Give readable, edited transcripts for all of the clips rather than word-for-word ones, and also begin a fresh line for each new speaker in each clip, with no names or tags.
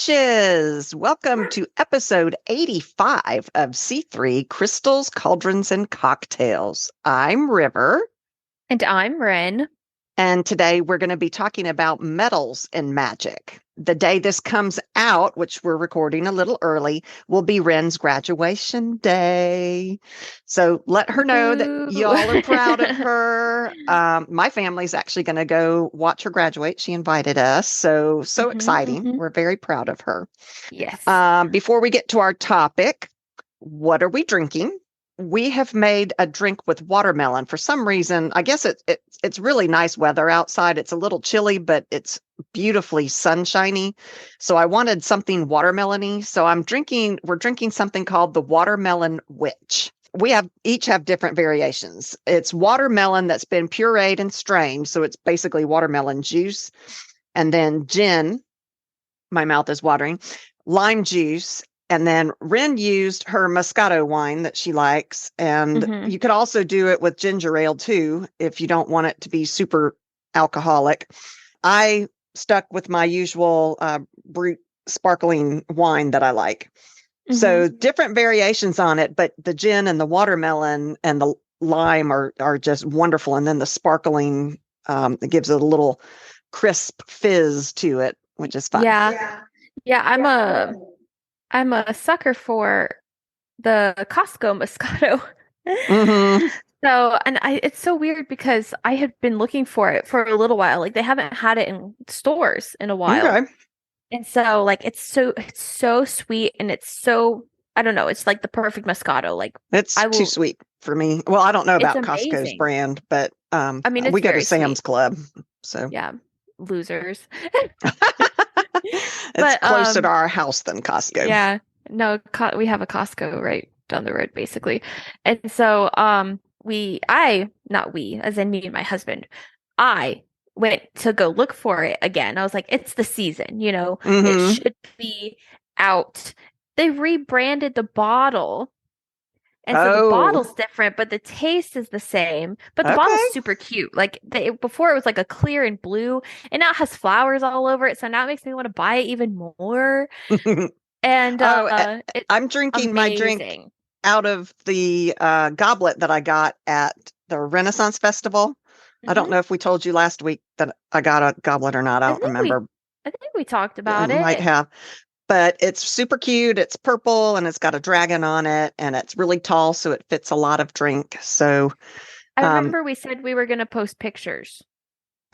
witches! Welcome to episode 85 of C3 Crystals, Cauldrons, and Cocktails. I'm River,
And I'm Wren.
and today we're going to be talking about metals in magic. The day this comes out, which we're recording a little early, will be Wren's graduation day. So let her know that
Ooh.
y'all are proud of her. My family's actually going to go watch her graduate. She invited us. So exciting.
Mhm.
We're very proud of her.
Yes.
Before we get to our topic, what are we drinking? We have made a drink with watermelon. For some reason, I guess it's really nice weather outside. It's a little chilly, but it's beautifully sunshiny. So I wanted something watermelony. So we're drinking something called the Watermelon Witch. We each have different variations. It's watermelon that's been pureed and strained. So it's basically watermelon juice. And then gin, my mouth is watering, lime juice, and then Wren used her Moscato wine that she likes. And
hmm
you could also do it with ginger ale too, if you don't want it to be super alcoholic. I stuck with my usual brute sparkling wine that I like.
hmm
So different variations on it, but the gin and the watermelon and the lime are just wonderful. And then the sparkling, it gives it a little crisp fizz to it, which is fun.
Yeah. Yeah, I'm a sucker for the Costco Moscato.
Hmm.
It's so weird because I had been looking for it for a little while. Like they haven't had it in stores in a while.
Okay.
And so like it's so sweet and it's so I don't know, it's like the perfect Moscato. Like
It's
I
too
will
sweet for me. Well, I don't know
it's
about Costco's
amazing.
brand, but
I mean,
we
it's
go to
very
Sam's
sweet.
Club. So
Yeah, losers.
it's
But
closer to our house than Costco.
yeah, no, we have a Costco right down the road basically. And so not we, as in me and my husband, I went to go look for it again. I was like, it's the season, it
Hmm.
should be out. They rebranded the bottle. And so the
Oh,
bottle's different, but the taste is the same. But the bottle's
okay.
super cute. Like before it was like a clear and blue, and now it has flowers all over it. So now it makes me want to buy it even more. And
Oh,
it's
I'm drinking my drink
amazing.
out of the goblet that I got at the Renaissance Festival. I don't
hmm
know if we told you last week that I got a goblet or not. I
I
don't
think we,
remember.
I think we talked
I
about
might
it.
have. But it's super cute. It's purple and it's got a dragon on it and it's really tall, so it fits a lot of drink. So,
I
um,
remember we said we were going to post pictures.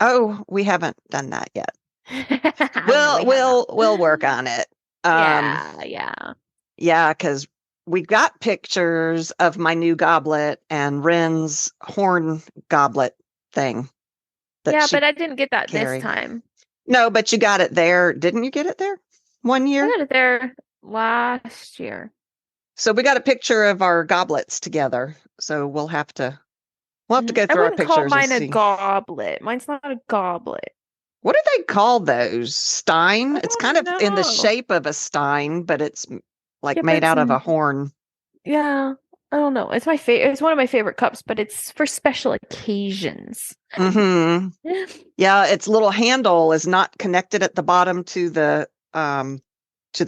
oh, we haven't done that yet.
No,
We'll
we have not.
we'll work on it.
Yeah, yeah.
Yeah, because we've got pictures of my new goblet and Ren's horn goblet thing that
Yeah,
she
but I didn't get that this
carried.
time.
No, but you got it there. Didn't you get it there one
I
year?
got it there last year.
So we got a picture of our goblets together. So we'll have to go
I
through our
wouldn't call
pictures and
mine a
see.
goblet. Mine's not a goblet.
What do they call those? Stein?
I
It's kind
don't
of in the
know.
shape of a stein, but it's like
Yeah, but
made out of a horn.
yeah, I don't know. It's my favorite. It's one of my favorite cups, but it's for special occasions.
Hmm. Yeah, its little handle is not connected at the bottom to the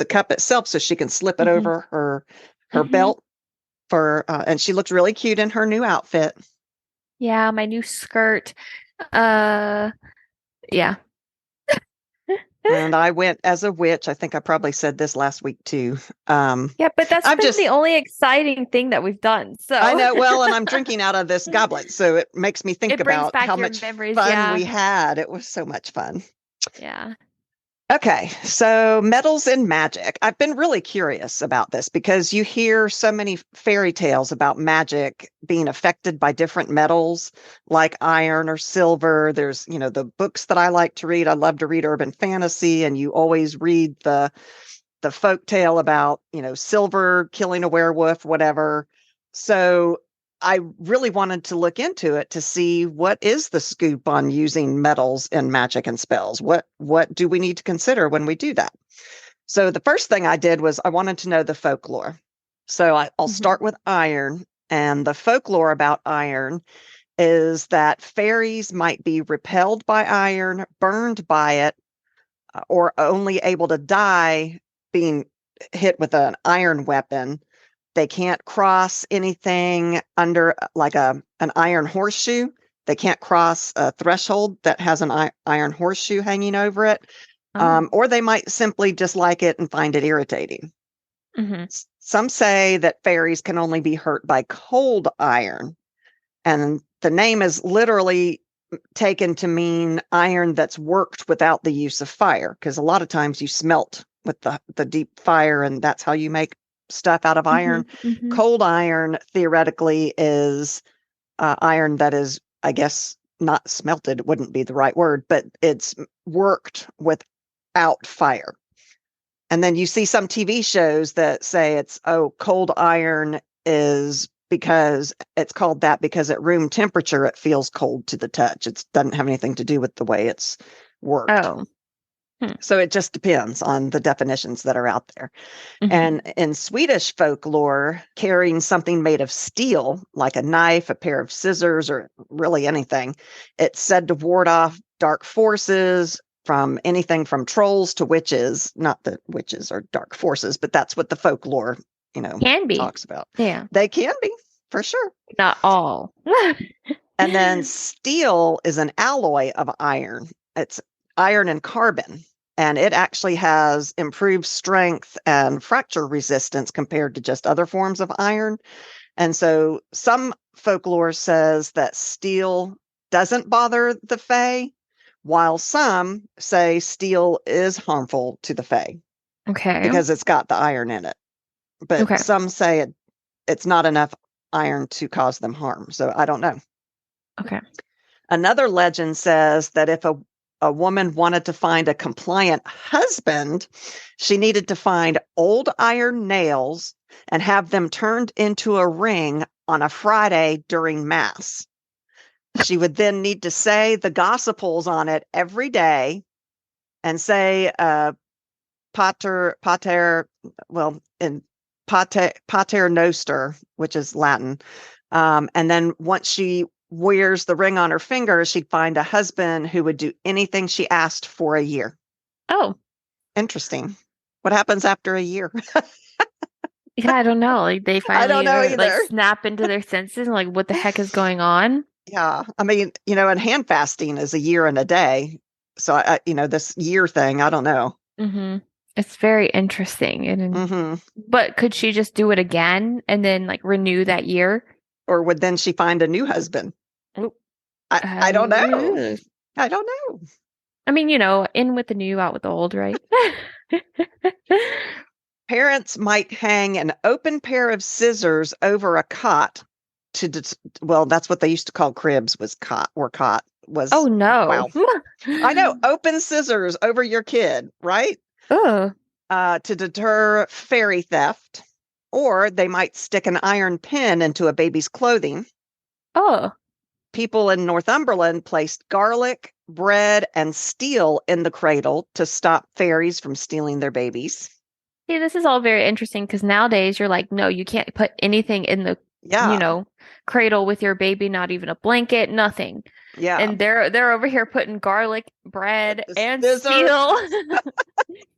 cup itself, so she can slip it
hmm
over her
hmm
belt and she looks really cute in her new outfit.
Yeah, my new skirt. Uh, yeah.
And I went as a witch. I think I probably said this last week too.
Yeah, but that's
I'm
been the
just
only exciting thing that we've done.
I
So
know. Well, and I'm drinking out of this goblet, so it makes me think
it brings
about how
back your
much
memories.
fun
Yeah.
we had. It was so much fun.
Yeah.
Okay, so metals in magic. I've been really curious about this because you hear so many fairy tales about magic being affected by different metals like iron or silver. There's, the books that I like to read. I love to read urban fantasy, and you always read the folk tale about, silver killing a werewolf, whatever. So I really wanted to look into it to see what is the scoop on using metals in magic and spells. What do we need to consider when we do that? So the first thing I did was I wanted to know the folklore. So I'll
hmm
start with iron. And the folklore about iron is that fairies might be repelled by iron, burned by it, or only able to die being hit with an iron weapon. They can't cross anything under like an iron horseshoe. They can't cross a threshold that has an iron horseshoe hanging over it. Or they might simply dislike it and find it irritating. Some say that fairies can only be hurt by cold iron. And the name is literally taken to mean iron that's worked without the use of fire, because a lot of times you smelt with the deep fire, and that's how you make stuff out of iron. Cold iron theoretically is iron that is, I guess, not smelted wouldn't be the right word, but it's worked without fire. And then you see some TV shows that say it's, cold iron is because it's called that because at room temperature, it feels cold to the touch. It doesn't have anything to do with the way it's worked. So it just depends on the definitions that are out there. And in Swedish folklore, carrying something made of steel, like a knife, a pair of scissors, or really anything, it's said to ward off dark forces, from anything from trolls to witches. Not that witches are dark forces, but that's what the folklore,
can be.
talks about.
Yeah.
They can be, for sure.
Not all.
And then steel is an alloy of iron. It's iron and carbon, and it actually has improved strength and fracture resistance compared to just other forms of iron. And so some folklore says that steel doesn't bother the fae, while some say steel is harmful to the fae.
Okay.
Because it's got the iron in it. But some say it's not enough iron to cause them harm. So I don't know.
Okay.
Another legend says that if a woman wanted to find a compliant husband, she needed to find old iron nails and have them turned into a ring on a Friday during Mass. She would then need to say the gospels on it every day and say pater, well, in pater noster, which is Latin. And then once she wears the ring on her finger, she'd find a husband who would do anything she asked for a year.
Oh.
Interesting. What happens after a year?
Yeah, I don't know. Like they
I don't know
finally
either.
snap into their senses and like, what the heck is going on?
Yeah. I mean, and hand fasting is a year and a day. So, this year thing, I don't know.
It's very interesting. And but could she just do it again and then like renew that year?
Or would then she find a new husband? I don't know. I don't know.
I mean, in with the new, out with the old, right?
Parents might hang an open pair of scissors over a cot well, that's what they used to call cribs, was cot.
Oh no.
Wow. I know, open scissors over your kid, right?
To
deter fairy theft. Or they might stick an iron pin into a baby's clothing. People in Northumberland placed garlic, bread, and steel in the cradle to stop fairies from stealing their babies.
See, this is all very interesting because nowadays you're like, no, you can't put anything in the cradle with your baby, not even a blanket, nothing.
Yeah.
And they're over here putting garlic, bread, and steel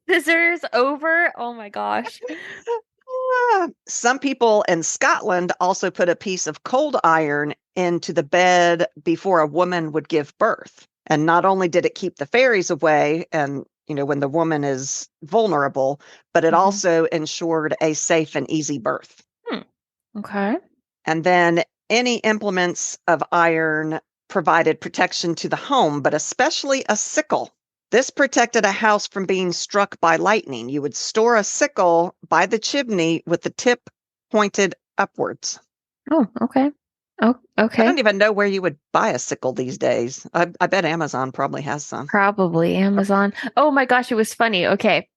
scissors over. Oh my gosh.
Some people in Scotland also put a piece of cold iron into the bed before a woman would give birth. And not only did it keep the fairies away and, when the woman is vulnerable, but it also ensured a safe and easy birth.
Okay.
And then any implements of iron provided protection to the home, but especially a sickle. This protected a house from being struck by lightning. You would store a sickle by the chimney with the tip pointed upwards.
Oh, okay. Oh, okay.
I don't even know where you would buy a sickle these days. I bet Amazon probably has some.
Probably Amazon. Oh my gosh, it was funny. Okay.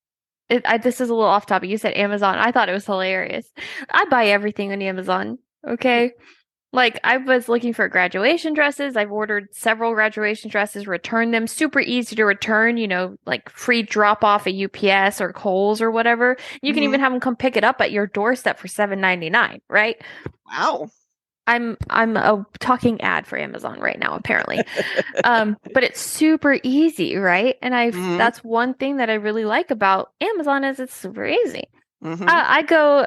This is a little off topic. You said Amazon. I thought it was hilarious. I buy everything on Amazon. Okay. Like I was looking for graduation dresses. I've ordered several graduation dresses, returned them. Super easy to return, like free drop off at UPS or Kohl's or whatever. You can even have them come pick it up at your doorstep for $7.99, right?
Wow.
I'm a talking ad for Amazon right now, apparently. But it's super easy, right? And
Hmm.
that's one thing that I really like about Amazon is it's super easy.
Hmm.
I go,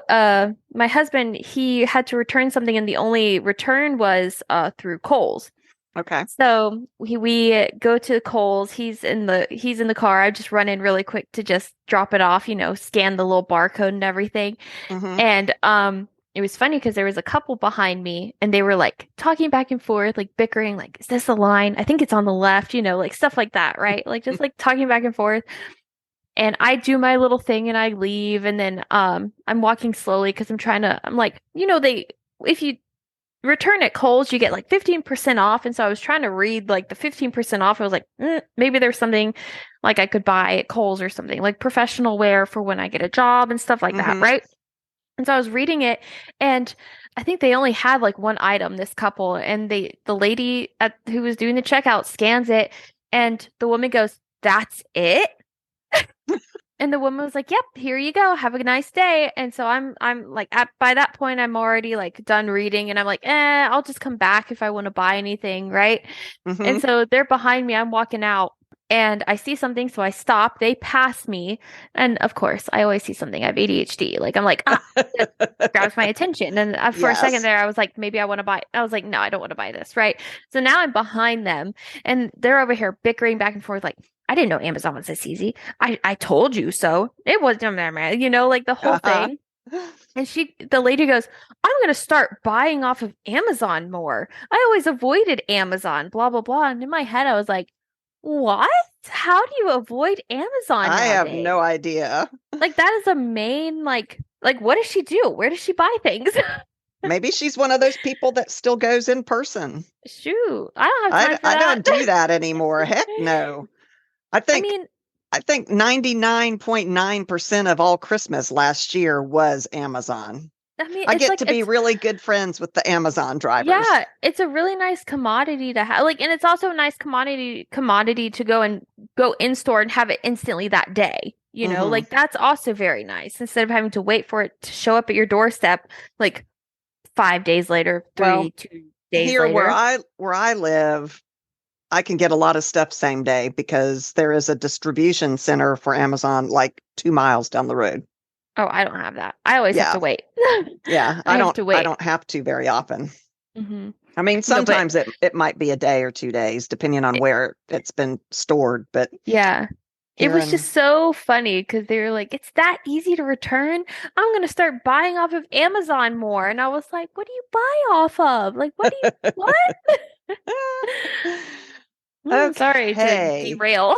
my husband, he had to return something and the only return was through Kohl's.
Okay.
So we go to Kohl's. He's in the car. I just run in really quick to just drop it off, scan the little barcode and everything.
Hmm.
And it was funny because there was a couple behind me and they were like talking back and forth, like bickering, like, is this the line? I think it's on the left, like stuff like that, right? Like just like talking back and forth. And I do my little thing and I leave and then I'm walking slowly because I'm like, they if you return at Kohl's, you get like 15% off. And so I was trying to read like the 15% off. I was like, maybe there's something like I could buy at Kohl's or something like professional wear for when I get a job and stuff like that,
Hmm.
right? And so I was reading it and I think they only had like one item, this couple, and the lady who was doing the checkout scans it and the woman goes, "That's it?" And the woman was like, "Yep, here you go. Have a nice day." And so I'm like by that point I'm already like done reading and I'm like, I'll just come back if I want to buy anything, right?" And
Hmm.
so they're behind me, I'm walking out and I see something, so I stop. They pass me, and of course, I always see something. I have ADHD. Like I'm like, it grabs my attention. And for a second
Yes.
there, I was like, maybe I want to buy. I was like, no, I don't want to buy this, right? So now I'm behind them, and they're over here bickering back and forth, like, I didn't know Amazon was this easy. I told you so. It wasn't, like the whole
Uh-huh.
thing. And the lady goes, I'm going to start buying off of Amazon more. I always avoided Amazon, blah, blah, blah. And in my head, I was like, what? How do you avoid Amazon
I have
nowadays?
no idea.
Like, that is a main, like, what does she do? Where does she buy things?
Maybe she's one of those people that still goes in person.
Shoot, I don't have time for
I
that.
don't do that anymore. Heck no. I
I
think
mean,
I think 99.9% of all Christmas last year was Amazon. I
it's
get
like,
to be really good friends with the Amazon drivers.
yeah, it's a really nice commodity to have. Like, and it's also a nice commodity to go in store and have it instantly that day.
Hmm.
Like that's also very nice instead of having to wait for it to show up at your doorstep like 5 days later,
Well,
2 days
here
later.
where I live, I can get a lot of stuff same day because there is a distribution center for Amazon like 2 miles down the road.
Oh, I don't have that. I always have
Yeah,
to wait.
yeah.
I have to
I
wait.
don't have to very often.
hmm
I mean,
No, but
sometimes it might be a day or 2 days, depending on
it,
where it's been stored. But
yeah. It
here
was
in
just so funny because they were like, it's that easy to return. I'm gonna start buying off of Amazon more. And I was like, what do you buy off of? Like, what? Sorry to
okay,
derail.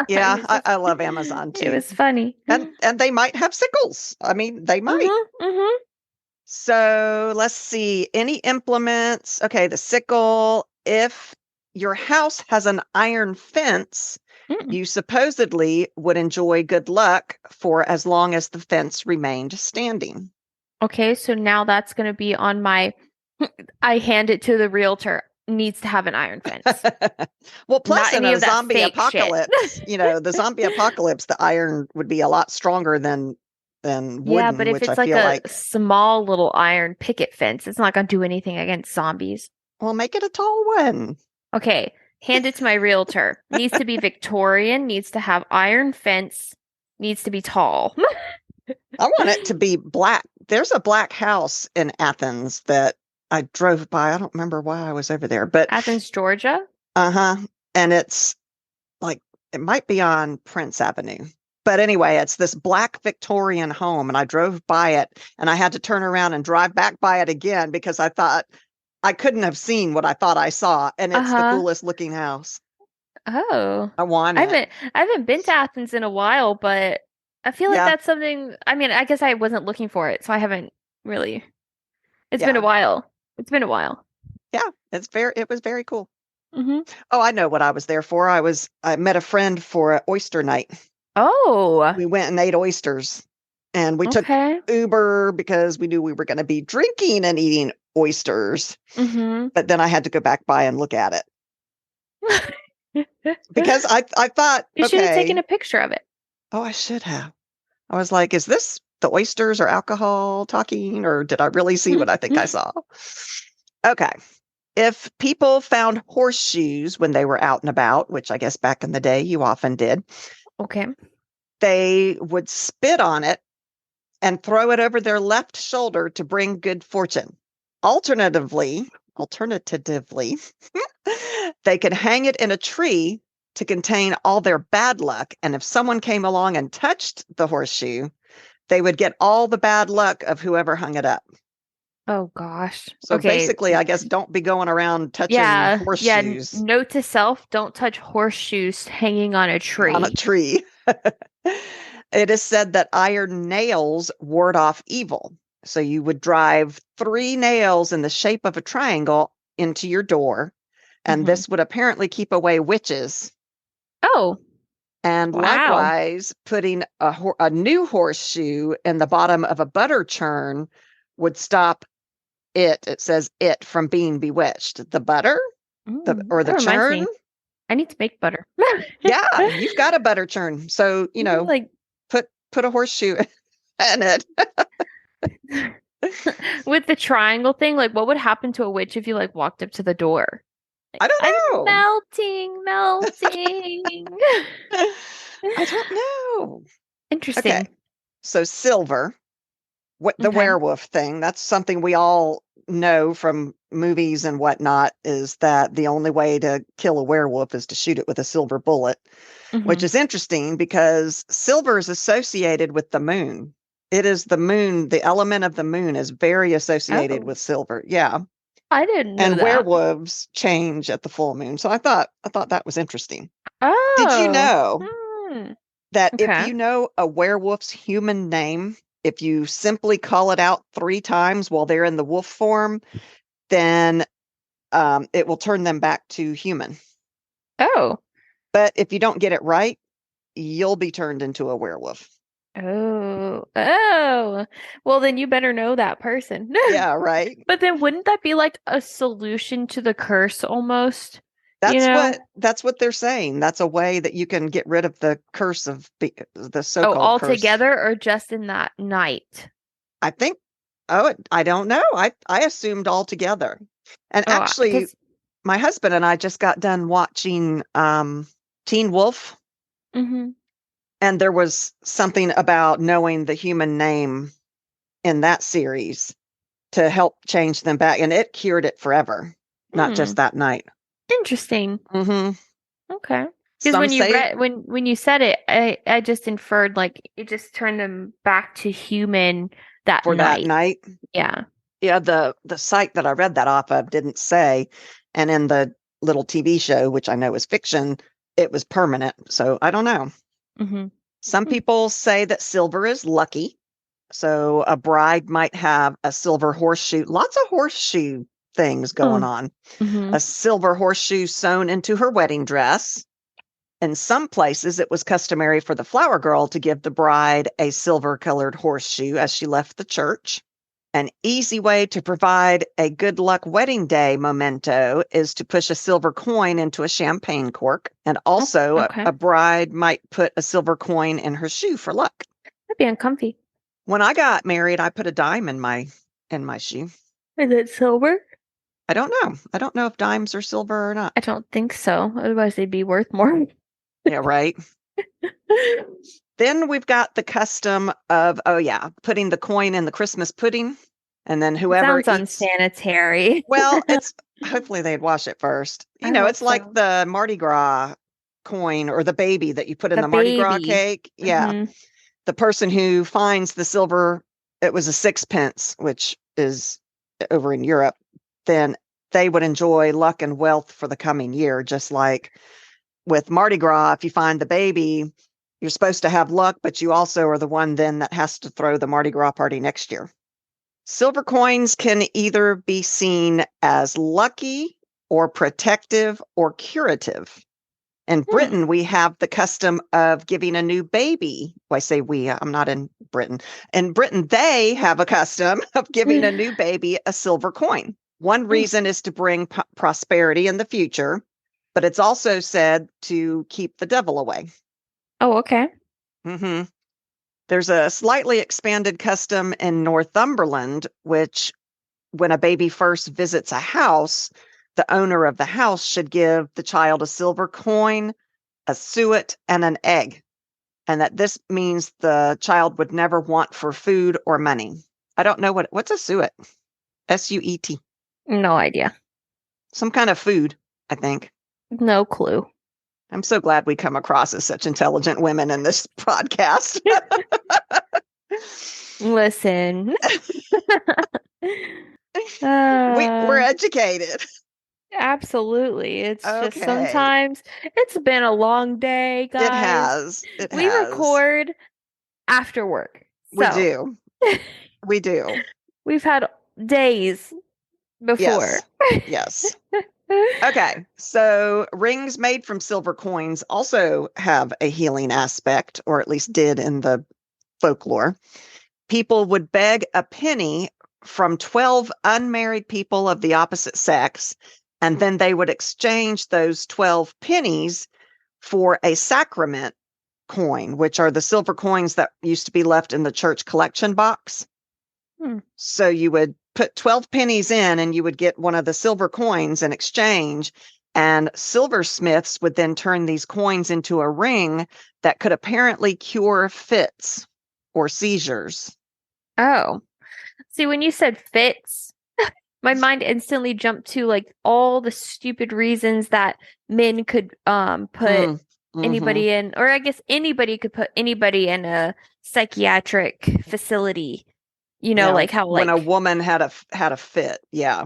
yeah, I love Amazon
It
too,
was funny.
and they might have sickles. I mean, they might.
Hmm.
So let's see. Any implements? Okay, the sickle. If your house has an iron fence,
hmm
you supposedly would enjoy good luck for as long as the fence remained standing.
Okay, so now that's gonna be on my I hand it to the realtor. Needs to have an iron fence.
Well, plus
Not
in
any
a
of that
zombie
fake shit.
apocalypse, the zombie apocalypse, the iron would be a lot stronger than
Yeah, but
wooden,
if
which I
it's like
feel
a
like,
small little iron picket fence, it's not gonna do anything against zombies.
well, make it a tall one.
Okay, hand it to my realtor. Needs to be Victorian, needs to have iron fence, needs to be tall.
I want it to be black. There's a black house in Athens that I drove by. I don't remember why I was over there, but
Athens, Georgia.
uh-huh. And it's like it might be on Prince Avenue. But anyway, it's this black Victorian home, and I drove by it and I had to turn around and drive back by it again because I thought I couldn't have seen what I thought I saw, and it's the
Uh-huh.
coolest looking house.
Oh.
I want
I
it.
haven't I haven't been to Athens in a while, but I feel like
Yeah,
that's something, I mean, I guess I wasn't looking for it, so I haven't really. It's been a
yeah,
while. It's been a while.
yeah. It was very cool.
Hmm.
Oh, I know what I was there for. I met a friend for a oyster night.
Oh,
We went and ate oysters, and we took
okay.
Uber because we knew we were going to be drinking and eating oysters.
Hmm.
But then I had to go back by and look at it because I thought,
You should have taken
okay,
a picture of it.
oh, I should have. I was like, is this the oysters or alcohol talking, or did I really see what I think I saw? Okay. If people found horseshoes when they were out and about, which I guess back in the day you often did,
Okay.
they would spit on it and throw it over their left shoulder to bring good fortune. Alternatively, they could hang it in a tree to contain all their bad luck. And if someone came along and touched the horseshoe, they would get all the bad luck of whoever hung it up.
Oh gosh.
So
Okay.
basically, I guess don't be going around touching
Yeah. Yeah.
horseshoes
Note to self, don't touch horseshoes hanging on a
on a
tree.
tree. It is said that iron nails ward off evil. So you would drive 3 nails in the shape of a triangle into your door, and
Hmm.
this would apparently keep away witches.
Oh,
And
wow.
likewise, putting a new horseshoe in the bottom of a butter churn would stop it says it from being bewitched. The butter, or
That
the
reminds
churn.
me. I need to make butter.
Yeah, you've got a butter churn. So,
Like
put a horseshoe in it.
with the triangle thing, like what would happen to a witch if you like walked up to the door? Like,
I don't
I'm
know.
melting, melting.
I don't know. Okay.
Interesting.
So silver, what the
Okay.
werewolf thing, that's something we all know from movies and whatnot, is that the only way to kill a werewolf is to shoot it with a silver bullet, which
Hmm.
is interesting because silver is associated with the moon. It is the moon, the element of the moon is very associated
Oh,
with silver. Yeah.
I didn't know
And
that.
werewolves change at the full moon. So I thought that was interesting. Did you
Oh.
know
Hmm.
that if
Okay.
you know a werewolf's human name, if you simply call it out 3 times while they're in the wolf form, then it will turn them back to human.
Oh.
But if you don't get it right, you'll be turned into a werewolf.
Oh. Oh. Well, then you better know that person.
Yeah, right.
But then wouldn't that be like a solution to the curse almost? You
That's
know?
what they're saying. That's a way that you can get rid of the curse of the
Oh,
so-called
all
curse.
together or just in that night?
I think. Oh, I don't know. I assumed all together. And
Oh,
actually,
because
my husband and I just got done watching Teen Wolf,
hmm.
and there was something about knowing the human name in that series to help change them back, and it cured it forever, not
Hmm.
just that night.
Interesting.
Hmm.
Okay. Because
Some say
when you said it, I just inferred like it just turned them back to human that
for that
night.
night.
Yeah.
Yeah, the site that I read that off of didn't say, and in the little TV show, which I know is fiction, it was permanent. So I don't know.
Hmm.
Some people say that silver is lucky. So a bride might have a silver horseshoe, lots of horseshoe things going
Oh.
on.
Hmm.
A silver horseshoe sewn into her wedding dress. In some places, it was customary for the flower girl to give the bride a silver colored horseshoe as she left the church. An easy way to provide a good luck wedding day memento is to push a silver coin into a champagne cork. And
Oh,
also,
okay.
a bride might put a silver coin in her shoe for luck.
That'd be uncomfy.
When I got married, I put a dime in my shoe.
Is it silver?
I don't know. I don't know if dimes are silver or not.
I don't think so. Otherwise, they'd be worth more.
Yeah, right. Then we've got the custom of, oh yeah, putting the coin in the Christmas pudding, and then whoever
Sounds
eats.
unsanitary.
Well, it's hopefully they'd wash it first.
I hope
It's like
so.
the Mardi Gras coin or the baby that you put in
The
the Mardi Gras
baby.
cake. Yeah.
Hmm.
The person who finds the silver, it was a sixpence, which is over in Europe, then they would enjoy luck and wealth for the coming year. Just like with Mardi Gras, if you find the baby, you're supposed to have luck, but you also are the one then that has to throw the Mardi Gras party next year. Silver coins can either be seen as lucky or protective or curative. In
Hmm.
Britain, we have the custom of giving a new baby. Well, I say we, I'm not in Britain. In Britain, they have a custom of giving a new baby a silver coin. One
Hmm.
reason is to bring prosperity in the future, but it's also said to keep the devil away.
Oh, okay.
Hmm. There's a slightly expanded custom in Northumberland, which when a baby first visits a house, the owner of the house should give the child a silver coin, a suet, and an egg. And that this means the child would never want for food or money. I don't know what's a suet? Suet.
No idea.
Some kind of food, I think.
No clue.
I'm so glad we come across as such intelligent women in this podcast.
Listen.
We're educated.
Absolutely. It's just
Okay.
sometimes it's been a long day, guys.
It has.
We record after work.
We do. We do.
We've had days before.
Yes. Okay. So rings made from silver coins also have a healing aspect, or at least did in the folklore. People would beg a penny from 12 unmarried people of the opposite sex, and then they would exchange those 12 pennies for a sacrament coin, which are the silver coins that used to be left in the church collection box. So you would put 12 pennies in and you would get one of the silver coins in exchange. And silversmiths would then turn these coins into a ring that could apparently cure fits or seizures.
Oh, see, when you said fits, my mind instantly jumped to like all the stupid reasons that men could put anybody in, or I guess anybody could put anybody in a psychiatric facility. You know, like how
when a woman had a fit. Yeah.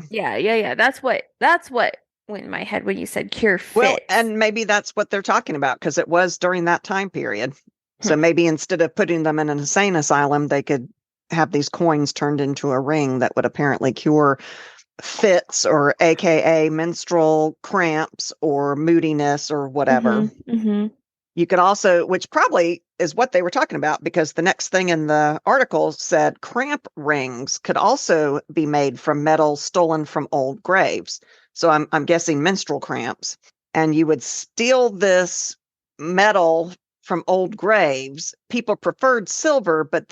That's what went in my head when you said cure fits.
Well, and maybe that's what they're talking about because it was during that time period. So maybe instead of putting them in an insane asylum, they could have these coins turned into a ring that would apparently cure fits, or AKA menstrual cramps or moodiness or whatever. You could also, which probably is what they were talking about, because the next thing in the article said cramp rings could also be made from metal stolen from old graves. So I'm guessing menstrual cramps. And you would steal this metal from old graves. People preferred silver, but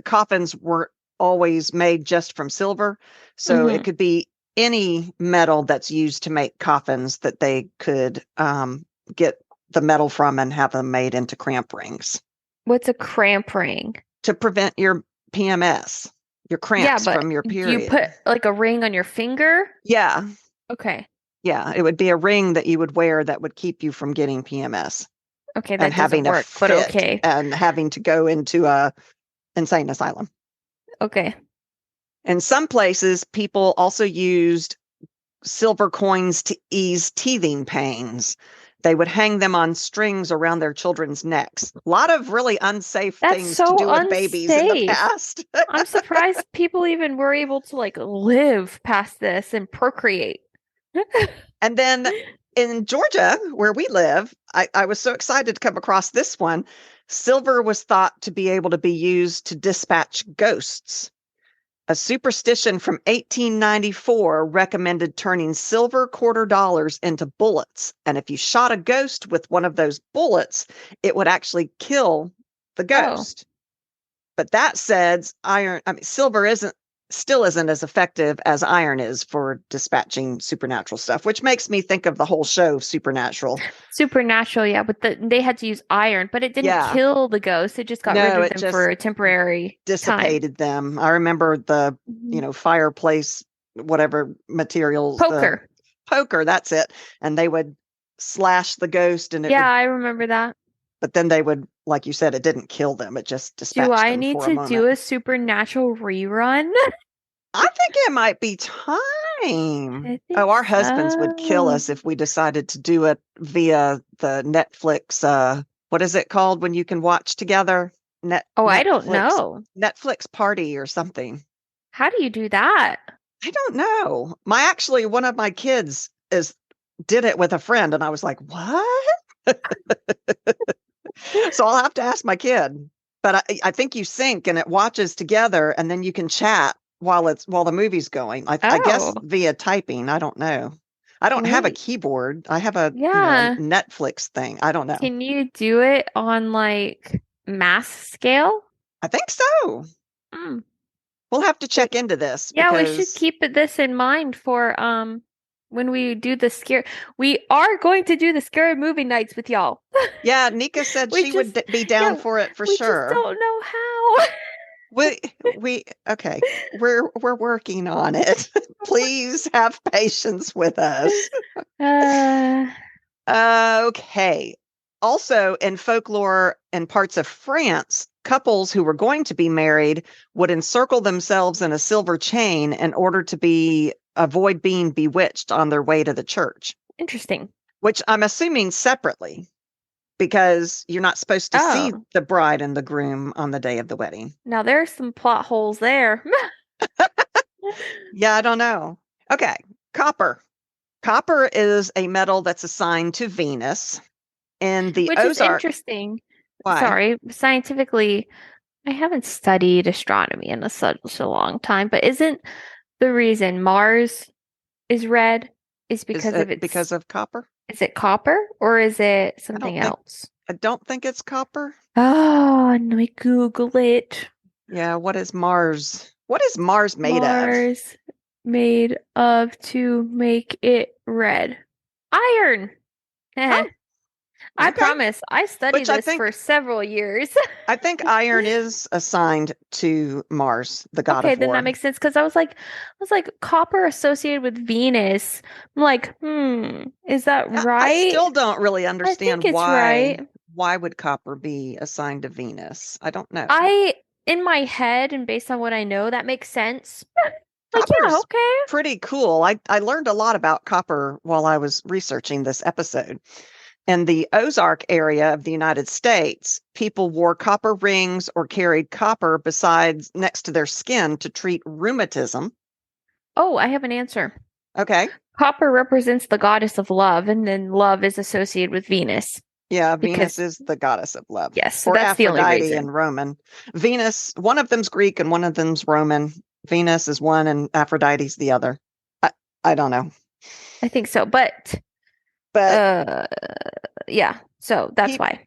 coffins weren't always made just from silver. So it could be any metal that's used to make coffins that they could get the metal from and have them made into cramp rings.
What's a cramp ring?
To prevent your PMS, your cramps from your period.
You put like a ring on your finger?
Yeah.
Okay.
Yeah, it would be a ring that you would wear that would keep you from getting PMS.
Okay, that doesn't work, but okay.
And having to go into a insane asylum.
Okay.
In some places, people also used silver coins to ease teething pains. They would hang them on strings around their children's necks. A lot of really unsafe things to do with babies in the past.
I'm surprised people even were able to like live past this and procreate.
And then in Georgia, where we live, I was so excited to come across this one. Silver was thought to be able to be used to dispatch ghosts. A superstition from 1894 recommended turning silver quarter dollars into bullets. And if you shot a ghost with one of those bullets, it would actually kill the ghost. But that said, silver still isn't as effective as iron is for dispatching supernatural stuff, which makes me think of the whole show Supernatural.
Supernatural, yeah, but they had to use iron, but it didn't kill the ghost. It just got rid of them for a temporary
dissipated them. I remember the fireplace, whatever materials. Poker, that's it. And they would slash the ghost, and
I remember that.
But then they would, like you said, it didn't kill them. It just dispatched them for a moment.
Do I need to do a Supernatural rerun?
I think it might be time. Our husbands would kill us if we decided to do it via the Netflix. What is it called when you can watch together?
I don't know.
Netflix party or something.
How do you do that?
I don't know. One of my kids did it with a friend, and I was like, what? So I'll have to ask my kid. But I think you sync and it watches together, and then you can chat while the movie's going. I guess via typing. I don't know. I don't have a keyboard. I have a Netflix thing. I don't know.
Can you do it on like mass scale?
I think so. We'll have to check into this
Yeah, we should
because
keep this in mind for when we do the scare. We are going to do the scary movie nights with y'all.
yeah, Nika said
We
she would
just
be down
yeah,
for it for
we just
sure.
don't know how.
We okay. We're working on it. Please have patience with us.
Uh,
Okay. Also, in folklore in parts of France, couples who were going to be married would encircle themselves in a silver chain in order to avoid being bewitched on their way to the church,
interesting.
which I'm assuming separately because you're not supposed to see
Oh,
the bride and the groom on the day of the wedding.
now there's some plot holes there.
Yeah, I don't know. Okay, copper. Copper is a metal that's assigned to Venus. In the
Which is
Ozark,
interesting.
why?
Sorry, scientifically, I haven't studied astronomy in such a long time, but isn't the reason Mars is red is
Is
because of
it
its,
because of copper?
is it copper or is it
I don't
something
think
else?
I don't think it's copper.
Oh, let me Google it.
Yeah, what is Mars? What is Mars made of?
Mars made of to make it red. Iron.
Oh,
I
okay.
promise, I studied
Which I
this for
think
several years.
I think iron is assigned to Mars, the god
Okay,
of
then that
war.
makes sense because I was like copper associated with Venus. I'm like, is that
I
right?
still don't really
I think
understand
it's
why
right.
why would copper be assigned to Venus? I don't know.
I, in my head and based on what I know, that makes sense. Like, yeah,
Copper's
okay.
pretty cool. I learned a lot about copper while I was researching this episode. In the Ozark area of the United States, people wore copper rings or carried copper besides next to their skin to treat rheumatism.
Oh, I have an answer.
Okay.
Copper represents the goddess of love, and then love is associated with Venus.
Yeah, Venus
Because,
is the goddess of love,
yes, so
or
that's the only
Aphrodite
reason.
in Roman. Venus, one of them's Greek and one of them's Roman. Venus is one and Aphrodite's the other. I, I don't know.
I think so. But
But
uh yeah, so that's
pe-
why.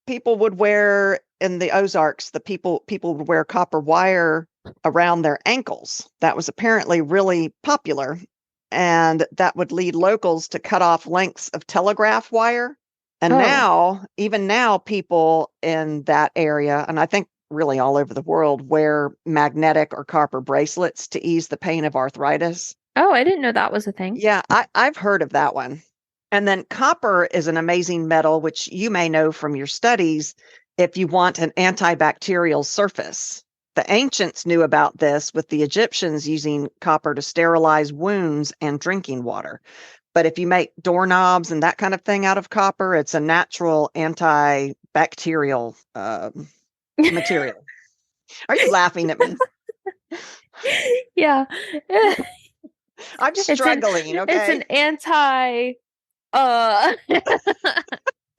people would wear in the Ozarks, the people would wear copper wire around their ankles. That was apparently really popular, and that would lead locals to cut off lengths of telegraph wire. And
Oh.
now, even now, people in that area, and I think really all over the world, wear magnetic or copper bracelets to ease the pain of arthritis.
Oh, I didn't know that was a thing.
Yeah, I've heard of that one. And then copper is an amazing metal, which you may know from your studies if you want an antibacterial surface. The ancients knew about this with the Egyptians using copper to sterilize wounds and drinking water. But if you make doorknobs and that kind of thing out of copper, it's a natural antibacterial material. Are you laughing at me?
Yeah.
I'm just
It's an
struggling,
it's
okay?
an anti I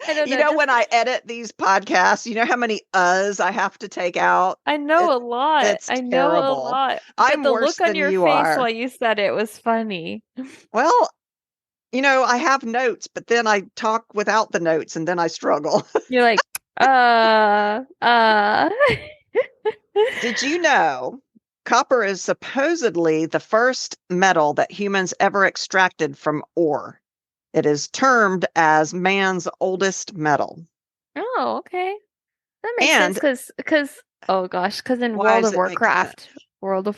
don't
You
know,
know,
just
when I edit these podcasts, you know how many uhs I have to take out?
I know a lot.
It's
I know a
terrible.
lot. But
I'm
the
worse
look on
than
your
you
face
are.
while you said it was funny.
Well, I have notes, but then I talk without the notes and then I struggle.
You're like, uh, uh.
Did you know copper is supposedly the first metal that humans ever extracted from ore? It is termed as man's oldest metal.
Oh, okay. That makes sense
And
because oh gosh, because in
why
World
does
of
it make sense?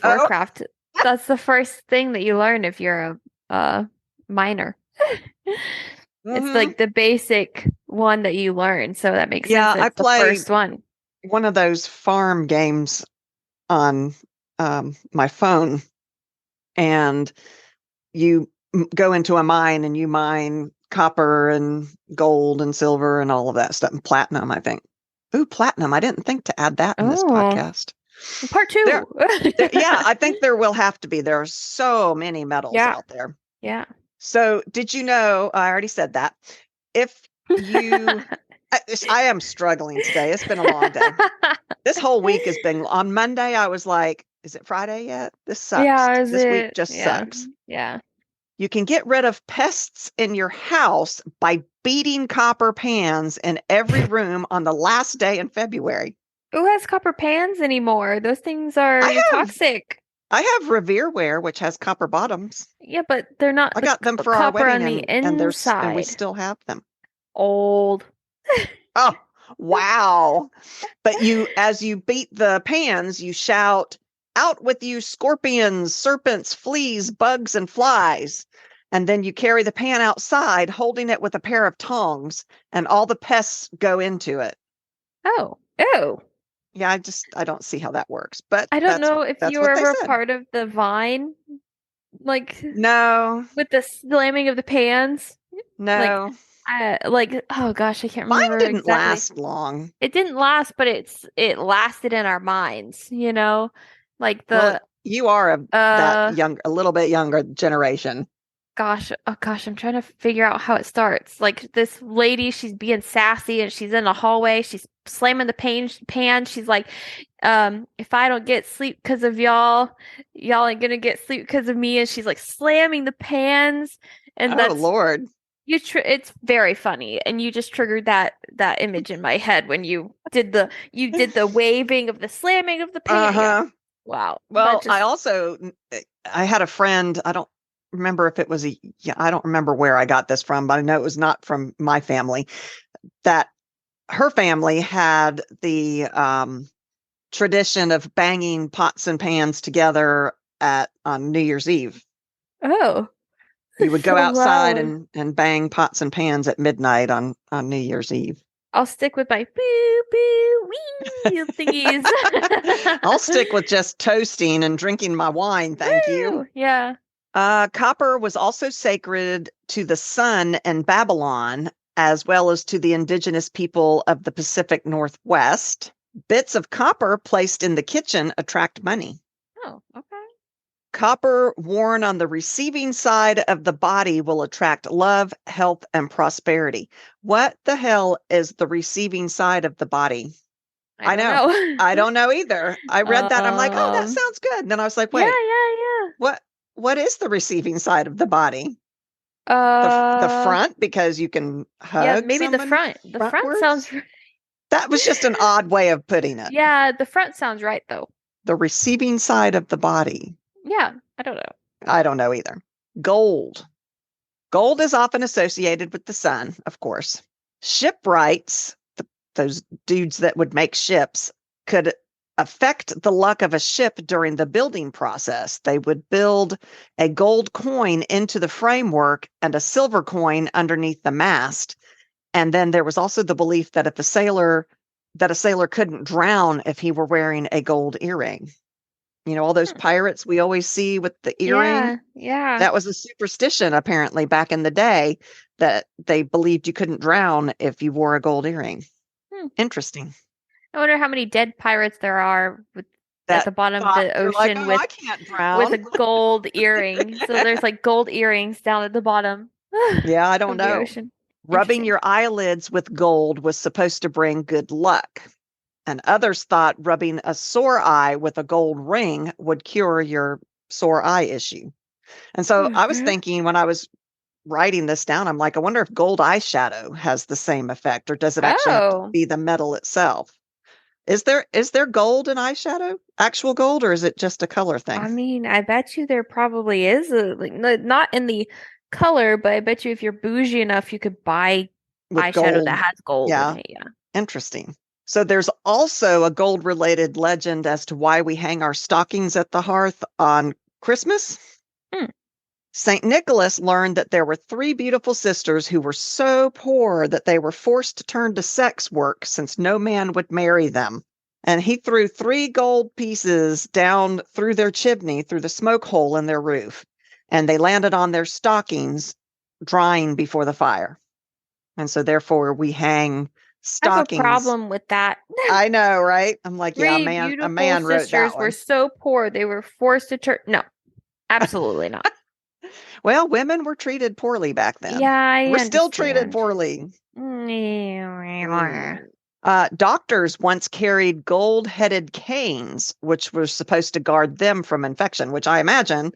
Oh,
Warcraft, that's the first thing that you learn if you're a miner. It's
hmm
like the basic one that you learn, so that makes sense
yeah,
that
I
it's the
play
first one.
one of those farm games on my phone, and you go into a mine and you mine copper and gold and silver and all of that stuff, and platinum, I think. Ooh, platinum. I didn't think to add that in this
Oh,
podcast.
part
There,
two.
yeah, I think there will have to be. There are so many metals
Yeah,
out there.
yeah.
So, did you know? I already said that. If you, I am struggling today. It's been a long day. This whole week has been on Monday. I was like, is it Friday yet? This sucks.
Yeah, is
This week
it?
just
Yeah,
sucks.
yeah.
You can get rid of pests in your house by beating copper pans in every room on the last day in February.
Who has copper pans anymore? Those things
I
are
have
toxic.
I have Revereware, which has copper bottoms.
Yeah, but they're not
I
the
got them for our
copper
wedding,
on the
and we
inside.
still have them.
Old.
Oh, wow. But as you beat the pans, you shout, "Out with you, scorpions, serpents, fleas, bugs, and flies." And then you carry the pan outside, holding it with a pair of tongs, and all the pests go into it.
Oh, oh.
Yeah, I don't see how that works, but
I don't know if
that's
you were
what they
ever
said.
part of the Vine, like
No,
with the slamming of the pans. Like,
no.
oh gosh, I can't
Mine
remember
didn't
exactly.
last long.
It didn't last, but it lasted in our minds, Like
Well,
the
you are
uh
a little bit younger generation.
gosh, I'm trying to figure out how it starts. Like this lady, she's being sassy and she's in the hallway, she's slamming the pan. She's like, if I don't get sleep because of y'all, y'all ain't gonna get sleep because of me. And she's like slamming the pans, and
Oh,
that's
Lord.
it's very funny, and you just triggered that image in my head when you did the waving of the slamming of the pan. Yeah.
Uh-huh.
Wow. That
Well,
just
I had a friend, I don't remember if it was yeah, I don't remember where I got this from, but I know it was not from my family, that her family had the tradition of banging pots and pans together on New Year's Eve.
oh,
You would go
so
outside
loud.
and bang pots and pans at midnight on New Year's Eve.
I'll stick with my boo boo wee thingies.
I'll stick with just toasting and drinking my wine, thank you.
Woo! Yeah.
Copper was also sacred to the sun in Babylon, as well as to the indigenous people of the Pacific Northwest. Bits of copper placed in the kitchen attract money.
Oh, okay.
Copper worn on the receiving side of the body will attract love, health, and prosperity. What the hell is the receiving side of the body?
I
I
don't
know.
know.
I don't know either. I read that. I'm like, oh, that
Um,
sounds good. And then I was like,
yeah,
wait,
yeah,
what what is the receiving side of the body?
yeah.
The front, because you can
Yeah,
hug
maybe the
someone
front. The front sounds
frontwards? That was just an odd way of putting it.
Yeah, the front sounds right though.
The receiving side of the body.
Yeah, I don't know.
I don't know either. Gold. Gold is often associated with the sun, of course. Shipwrights, those dudes that would make ships, could affect the luck of a ship during the building process. They would build a gold coin into the framework and a silver coin underneath the mast. And then there was also the belief that a sailor couldn't drown if he were wearing a gold earring. You know, all those
Hmm.
pirates we always see with the earring.
Yeah, yeah.
That was a superstition apparently back in the day, that they believed you couldn't drown if you wore a gold earring.
Hmm.
Interesting.
I wonder how many dead pirates there are at
That
the bottom of
thought
the
you're like,
ocean
oh,
with
I can't
with
drown.
a gold earring. So there's like gold earrings down at the bottom
Yeah, I don't
of the
know.
ocean.
Rubbing
Interesting.
your eyelids with gold was supposed to bring good luck. And others thought rubbing a sore eye with a gold ring would cure your sore eye issue. And so I was
Okay.
thinking when I was writing this down, I'm like, I wonder if gold eyeshadow has the same effect, or does it actually have to
Oh,
be the metal itself? Is there gold in eyeshadow? Actual gold, or is it just a color thing
I mean, I bet you there probably is not in the color, but I bet you if you're bougie enough, you could buy
with
eyeshadow
gold?
that has gold in
Yeah,
it. Yeah.
interesting. So there's also a gold related legend as to why we hang our stockings at the hearth on Christmas.
Hmm.
St. Nicholas learned that there were three beautiful sisters who were so poor that they were forced to turn to sex work since no man would marry them. And he threw three gold pieces down through their chimney, through the smoke hole in their roof, and they landed on their stockings, drying before the fire. And so, therefore, we hang
I have a
stockings.
problem with that.
I know, right? I'm like, yeah,
Three
a
beautiful
man wrote that
sisters were
one.
so poor they were forced to turn. No, absolutely not.
Well, women were treated poorly back then.
Yeah, I
We're still treated
understand.
poorly.
Mm.
Doctors once carried gold headed canes, which were supposed to guard them from infection, which I imagine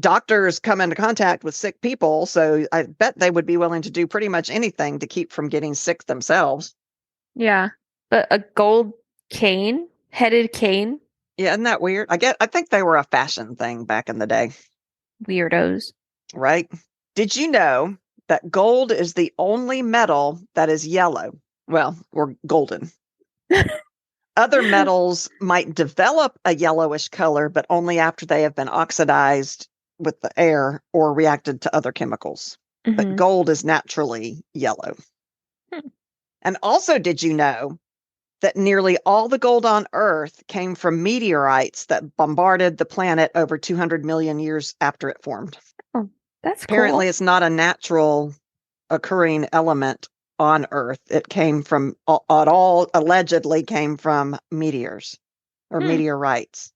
doctors come into contact with sick people. So I bet they would be willing to do pretty much anything to keep from getting sick themselves.
Yeah, but a gold cane, headed cane,
Yeah, isn't that weird? I think they were a fashion thing back in the day,
weirdos.
right? Did you know that gold is the only metal that is yellow? Well, or golden. Other metals might develop a yellowish color, but only after they have been oxidized with the air or reacted to other chemicals. But
Hmm.
gold is naturally yellow.
Hmm.
And also, did you know that nearly all the gold on Earth came from meteorites that bombarded the planet over 200 million years after it formed?
Oh, that's
Apparently,
cool.
it's not a natural occurring element on Earth. It came from, it all allegedly came from meteors or
Hmm.
meteorites.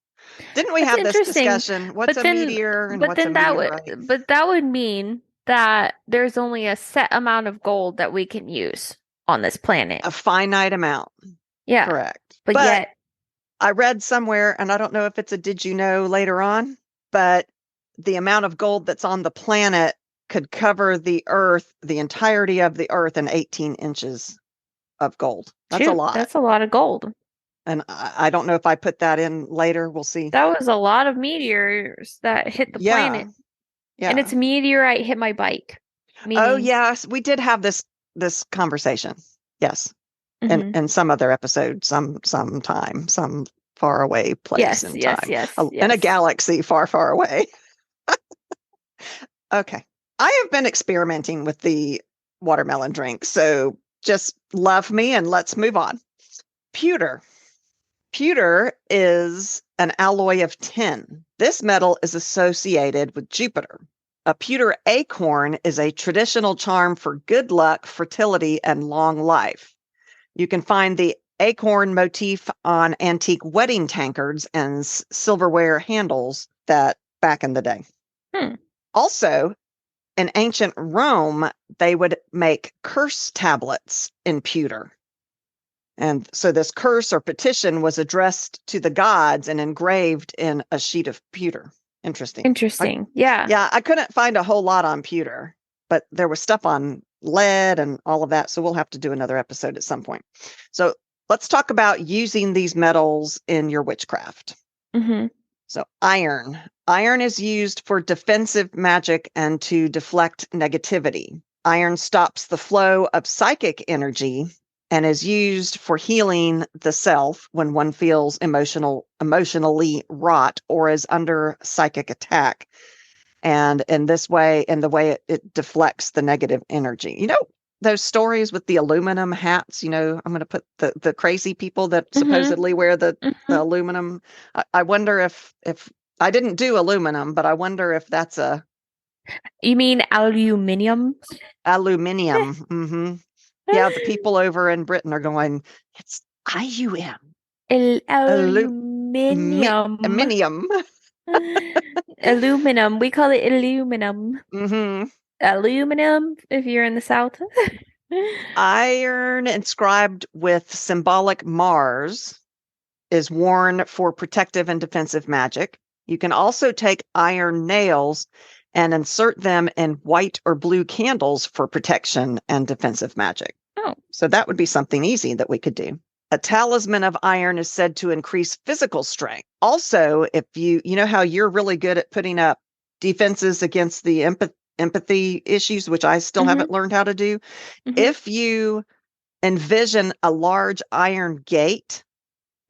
Didn't we
That's
have this
interesting.
discussion? What's
But
a
then,
meteor and
but
what's a
then
meteorite?
that would mean that there's only a set amount of gold that we can use on this planet.
A finite amount.
Yeah,
Correct.
but
But
yet,
I read somewhere, and I don't know if it's a did you know later on, but the amount of gold that's on the planet could cover the Earth, the entirety of the Earth, in 18 inches of gold. That's a
shoot,
lot.
that's a lot of gold.
And I don't know if I put that in later. We'll see.
That was a lot of meteors that hit the
Yeah.
planet. And
Yeah.
it's a meteorite hit my bike.
Oh,
Meaning,
yes. We did have this conversation. Yes.
mhm.
In some other episode, some time, some far away place
Yes,
and
yes,
time.
yes,
In a
yes.
galaxy far, far away. Okay. I have been experimenting with the watermelon drink, so just love me and let's move on. Pewter. Pewter is an alloy of tin. This metal is associated with Jupiter. A pewter acorn is a traditional charm for good luck, fertility, and long life. You can find the acorn motif on antique wedding tankards and silverware handles that back in the day.
Hmm.
Also, in ancient Rome, they would make curse tablets in pewter. And so this curse or petition was addressed to the gods and engraved in a sheet of pewter. Interesting.
Interesting. Yeah.
Yeah, I couldn't find a whole lot on pewter, but there was stuff on lead and all of that. So we'll have to do another episode at some point. So let's talk about using these metals in your witchcraft.
Hmm.
So iron. Iron is used for defensive magic and to deflect negativity. Iron stops the flow of psychic energy and is used for healing the self when one feels emotionally wrought or is under psychic attack. And in this way, in the way it deflects the negative energy. You know, those stories with the aluminum hats, I'm going to put the crazy people that
Hmm.
supposedly wear the
Hmm.
aluminum. I wonder if I didn't do aluminum, but I wonder if that's a
You mean aluminium?
aluminium. Hmm. Yeah, the people over in Britain are going, it's IUM.
Aluminium.
Aluminium.
Aluminum. We call it aluminum.
Hmm.
Aluminum if you're in the South.
Iron inscribed with symbolic Mars is worn for protective and defensive magic. You can also take iron nails and insert them in white or blue candles for protection and defensive magic.
Oh.
So that would be something easy that we could do. A talisman of iron is said to increase physical strength. Also, if you know how you're really good at putting up defenses against the empathy issues, which I still
Hmm.
haven't learned how to do.
Hmm.
If you envision a large iron gate,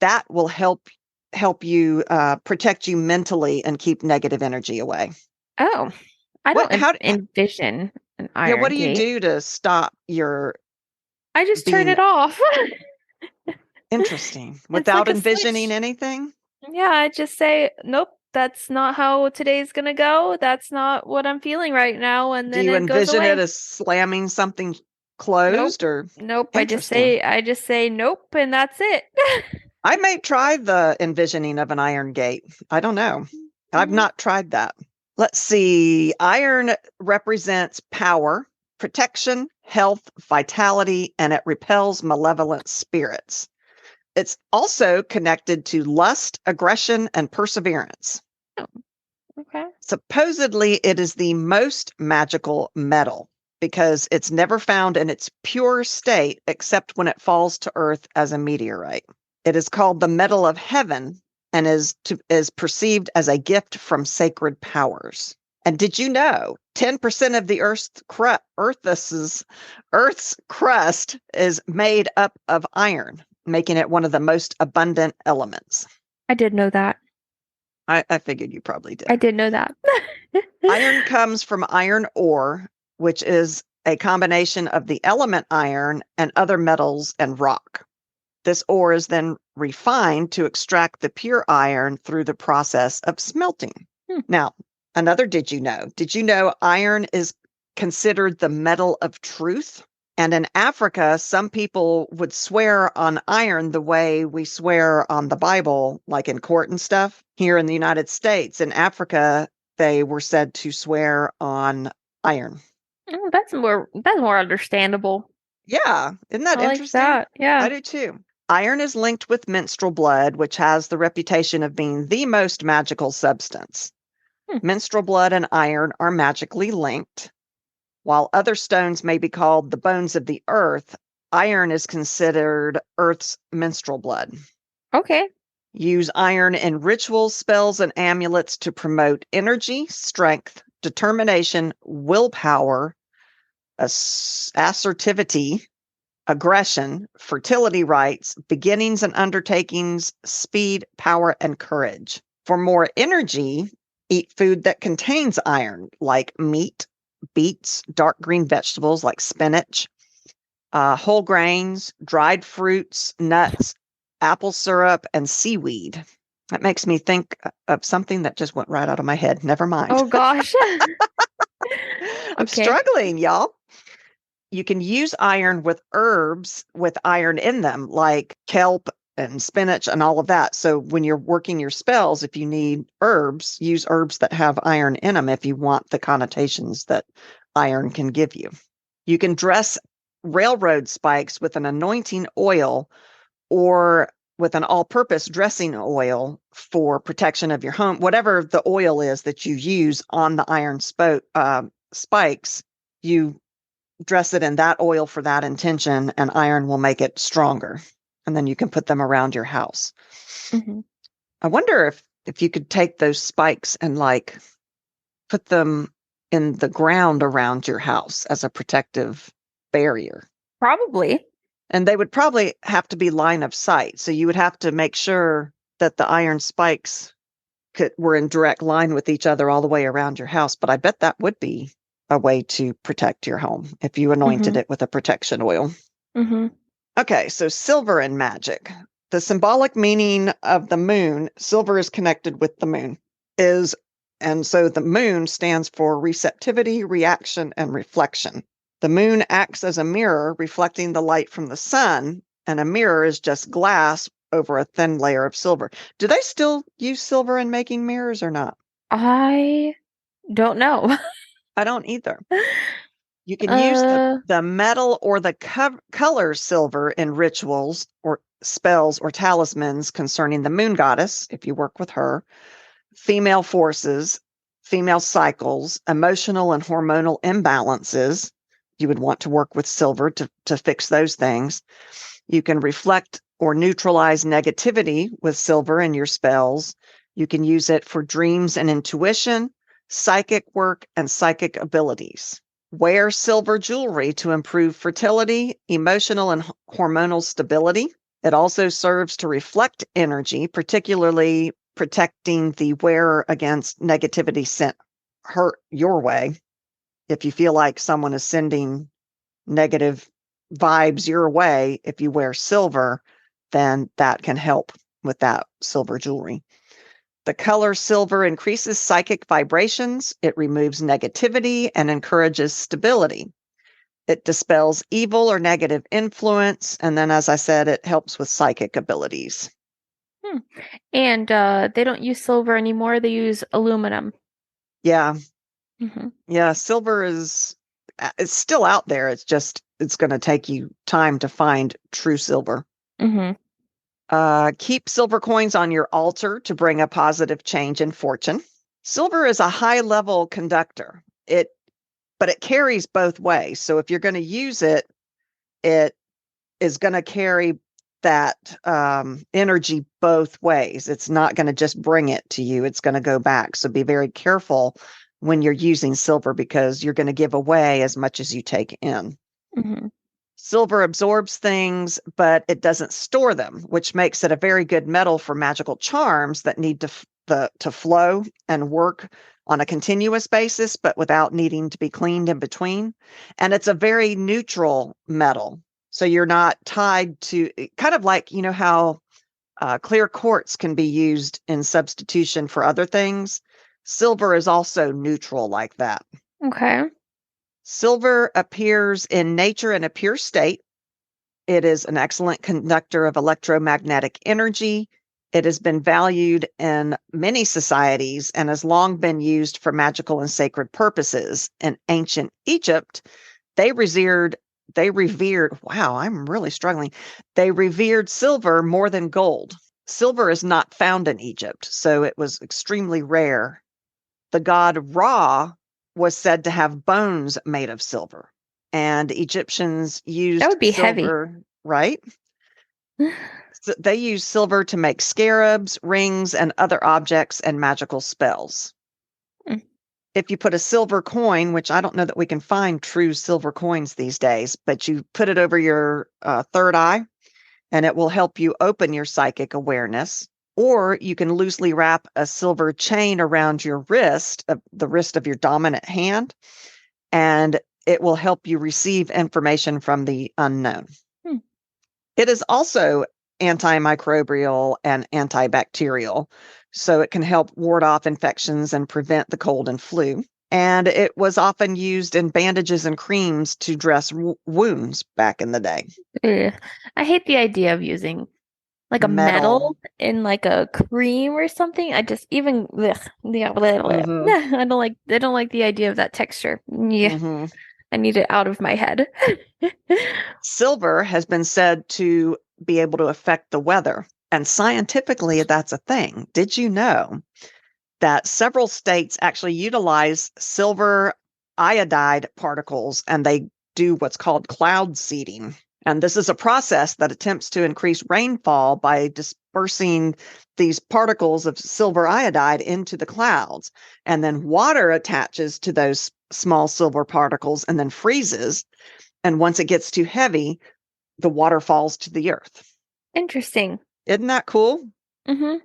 that will help you protect you mentally and keep negative energy away.
Oh, I
What?
don't
How?
envision an
Yeah. What
iron
do you
gate.
do to stop your
I just turn
being
it off.
interesting
It's like
without
a
envisioning
switch.
anything?
Yeah, I just say, nope, that's not how today's gonna go. That's not what I'm feeling right now, and
Do
then
you
it goes
envision it
away.
as slamming something
Nope.
closed or
Nope.
interesting?
I just say nope, and that's it.
I may try the envisioning of an iron gate. I don't know. I've
Hmm.
not tried that. Let's see. Iron represents power, protection, health, vitality, and it repels malevolent spirits. It's also connected to lust, aggression, and perseverance.
Oh, okay.
Supposedly, it is the most magical metal because it's never found in its pure state except when it falls to Earth as a meteorite. It is called the metal of heaven and is perceived as a gift from sacred powers. And did you know 10% of the Earth's crust is made up of iron, making it one of the most abundant elements?
I did know that.
I figured you probably did.
I did know that.
Iron comes from iron ore, which is a combination of the element iron and other metals and rock. This ore is then refined to extract the pure iron through the process of smelting. Now, another did you know? Did you know iron is considered the metal of truth? And in Africa, some people would swear on iron the way we swear on the Bible, like in court and stuff. Here in the United States, in Africa, they were said to swear on iron.
Oh, that's more understandable.
Yeah, isn't that
I like
interesting?
that. Yeah.
I do too. Iron is linked with menstrual blood, which has the reputation of being the most magical substance. Menstrual blood and iron are magically linked. While other stones may be called the bones of the earth, iron is considered Earth's menstrual blood.
Okay.
Use iron in rituals, spells, and amulets to promote energy, strength, determination, willpower, assertivity, aggression, fertility rites, beginnings and undertakings, speed, power, and courage. For more energy, eat food that contains iron, like meat, beets, dark green vegetables like spinach, whole grains, dried fruits, nuts, apple syrup, and seaweed. That makes me think of something that just went right out of my head. Never mind.
Oh gosh.
I'm struggling, y'all. You can use iron with herbs with iron in them, like kelp and spinach and all of that. So when you're working your spells, if you need herbs, use herbs that have iron in them if you want the connotations that iron can give you. You can dress railroad spikes with an anointing oil or with an all-purpose dressing oil for protection of your home. Whatever the oil is that you use on the iron spikes, you dress it in that oil for that intention, and iron will make it stronger. And then you can put them around your house. I wonder if you could take those spikes and like put them in the ground around your house as a protective barrier.
Probably.
And they would probably have to be line of sight. So you would have to make sure that the iron spikes were in direct line with each other all the way around your house. But I bet that would be a way to protect your home if you anointed it with a protection oil. Okay, so silver and magic. The symbolic meaning of the moon, silver is connected with the moon, and so the moon stands for receptivity, reaction, and reflection. The moon acts as a mirror reflecting the light from the sun, and a mirror is just glass over a thin layer of silver. Do they still use silver in making mirrors or not?
I don't know.
I don't either. You can use the metal or the color silver in rituals or spells or talismans concerning the moon goddess, if you work with her, female forces, female cycles, emotional and hormonal imbalances. You would want to work with silver to fix those things. You can reflect or neutralize negativity with silver in your spells. You can use it for dreams and intuition, psychic work, and psychic abilities. Wear silver jewelry to improve fertility, emotional and hormonal stability. It also serves to reflect energy, particularly protecting the wearer against negativity sent hurt your way. If you feel like someone is sending negative vibes your way, if you wear silver, then that can help with that silver jewelry. The color silver increases psychic vibrations. It removes negativity and encourages stability. It dispels evil or negative influence. And then, as I said, it helps with psychic abilities.
And they don't use silver anymore. They use aluminum.
Yeah. Yeah, silver it's still out there. It's going to take you time to find true silver. Keep silver coins on your altar to bring a positive change in fortune. Silver is a high-level conductor. But it carries both ways. So if you're going to use it, it is going to carry that energy both ways. It's not going to just bring it to you. It's going to go back. So be very careful when you're using silver because you're going to give away as much as you take in.
Mm-hmm.
Silver absorbs things, but it doesn't store them, which makes it a very good metal for magical charms that need to flow and work on a continuous basis, but without needing to be cleaned in between. And it's a very neutral metal. So you're not tied to kind of like, you know, how clear quartz can be used in substitution for other things. Silver is also neutral like that.
Okay.
Silver appears in nature in a pure state. It is an excellent conductor of electromagnetic energy. It has been valued in many societies and has long been used for magical and sacred purposes. In ancient Egypt, they revered, wow, I'm really struggling. They revered silver more than gold. Silver is not found in Egypt, so it was extremely rare. The god Ra was said to have bones made of silver, and Egyptians
That
used
would be heavy.
silver, right? So they used silver to make scarabs, rings, and other objects and magical spells.
Mm.
If you put a silver coin, which I don't know that we can find true silver coins these days, but you put it over your third eye, and it will help you open your psychic awareness. Or you can loosely wrap a silver chain around your wrist, the wrist of your dominant hand, and it will help you receive information from the unknown.
Hmm.
It is also antimicrobial and antibacterial, so it can help ward off infections and prevent the cold and flu. And it was often used in bandages and creams to dress wounds back in the day.
Ugh. I hate the idea of using like a
Metal.
metal in like a cream or something. I just even ugh, yeah, blah, blah.
Mm-hmm.
I don't like the idea of that texture. Yeah,
Mm-hmm.
I need it out of my head.
Silver has been said to be able to affect the weather. And scientifically, that's a thing. Did you know that several states actually utilize silver iodide particles and they do what's called cloud seeding? And this is a process that attempts to increase rainfall by dispersing these particles of silver iodide into the clouds. And then water attaches to those small silver particles and then freezes. And once it gets too heavy, the water falls to the earth.
Interesting.
Isn't that cool?
Mm-hmm.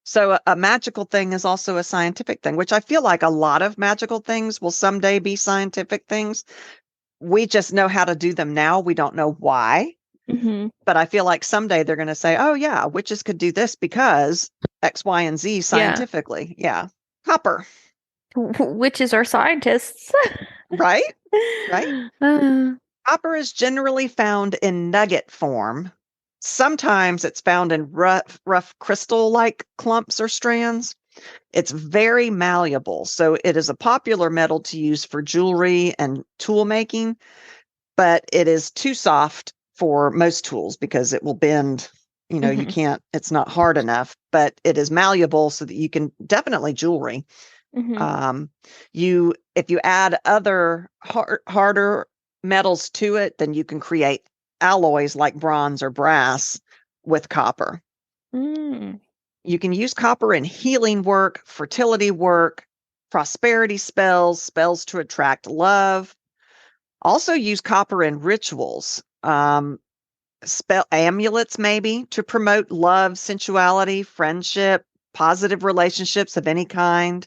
So a magical thing is also a scientific thing, which I feel like a lot of magical things will someday be scientific things. We just know how to do them now. We don't know why.
Mm-hmm.
But I feel like someday they're going to say, oh, yeah, witches could do this because X, Y, and Z scientifically. Yeah. Copper.
Witches are scientists.
Right? Right?
Uh,
Copper is generally found in nugget form. Sometimes it's found in rough crystal-like clumps or strands. It's very malleable, so it is a popular metal to use for jewelry and tool making, but it is too soft for most tools because it will bend. You know, you
mhm,
can't, it's not hard enough, but it is malleable so that you can definitely jewelry.
mhm.
If you add other harder metals to it, then you can create alloys like bronze or brass with copper.
Mm.
You can use copper in healing work, fertility work, prosperity spells, spells to attract love. Also use copper in rituals, spell amulets maybe to promote love, sensuality, friendship, positive relationships of any kind,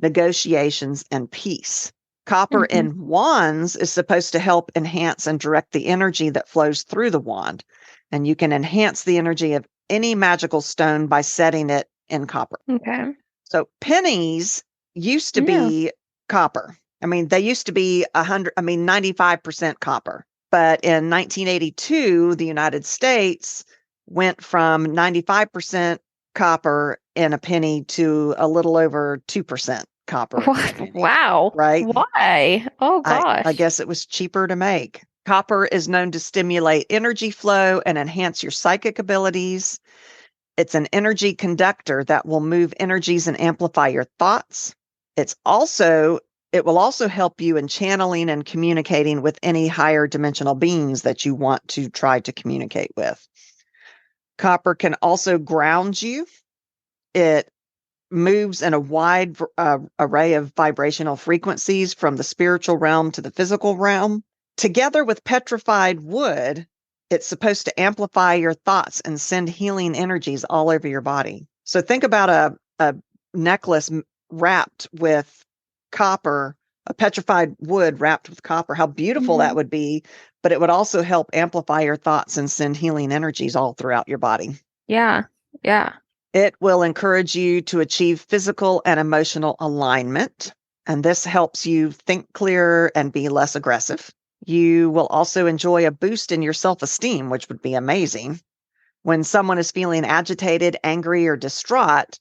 negotiations, and peace. Copper
Mhm.
in wands is supposed to help enhance and direct the energy that flows through the wand. And you can enhance the energy of any magical stone by setting it in copper.
Okay.
So pennies used to
Yeah.
be copper. I mean, they used to be 95% copper. But in 1982, the United States went from 95% copper in a penny to a little over 2% copper in a penny,
Wow.
right?
Why? Oh
I
gosh.
guess it was cheaper to make. Copper is known to stimulate energy flow and enhance your psychic abilities. It's an energy conductor that will move energies and amplify your thoughts. It will also help you in channeling and communicating with any higher dimensional beings that you want to try to communicate with. Copper can also ground you. It moves in a wide array of vibrational frequencies from the spiritual realm to the physical realm. Together with petrified wood, it's supposed to amplify your thoughts and send healing energies all over your body. So think about a necklace wrapped with copper, a petrified wood wrapped with copper, how beautiful that would be, but it would also help amplify your thoughts and send healing energies all throughout your body.
Yeah. Yeah.
It will encourage you to achieve physical and emotional alignment, and this helps you think clearer and be less aggressive. You will also enjoy a boost in your self-esteem, which would be amazing. When someone is feeling agitated, angry, or distraught,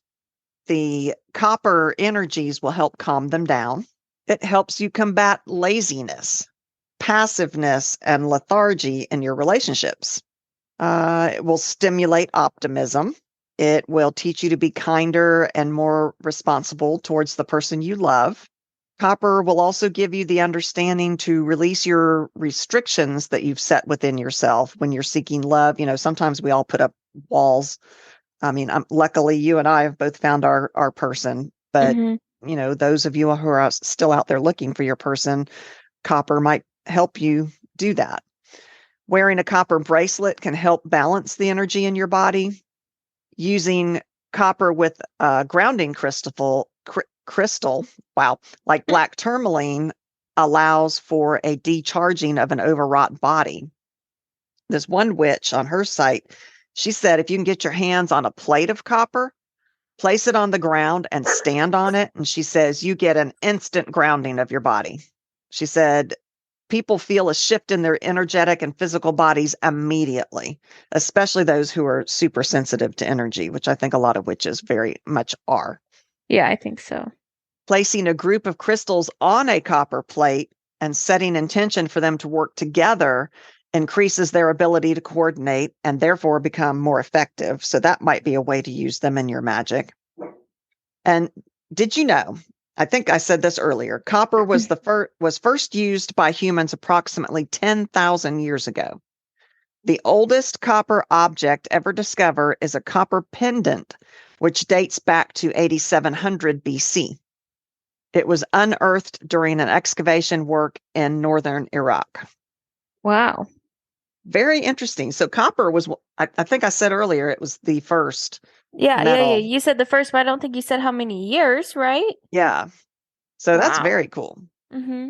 the copper energies will help calm them down. It helps you combat laziness, passiveness, and lethargy in your relationships. It will stimulate optimism. It will teach you to be kinder and more responsible towards the person you love. Copper will also give you the understanding to release your restrictions that you've set within yourself when you're seeking love. You know, sometimes we all put up walls. I mean, luckily you and I have both found our person, but you know, those of you who are still out there looking for your person, copper might help you do that. Wearing a copper bracelet can help balance the energy in your body. Using copper with a grounding crystal, like black tourmaline, allows for a decharging of an overwrought body. There's one witch on her site. She said, if you can get your hands on a plate of copper, place it on the ground and stand on it. And she says, you get an instant grounding of your body. She said, people feel a shift in their energetic and physical bodies immediately, especially those who are super sensitive to energy, which I think a lot of witches very much are.
Yeah, I think so.
Placing a group of crystals on a copper plate and setting intention for them to work together increases their ability to coordinate and therefore become more effective. So that might be a way to use them in your magic. And did you know, I think I said this earlier, copper was was first used by humans approximately 10,000 years ago. The oldest copper object ever discovered is a copper pendant, which dates back to 8700 BC. It was unearthed during an excavation work in northern Iraq.
Wow.
Very interesting. So copper was, I think I said earlier, it was the first
Yeah,
metal.
You said the first, but I don't think you said how many years, right?
Yeah. So that's
Wow.
very cool.
Mm-hmm.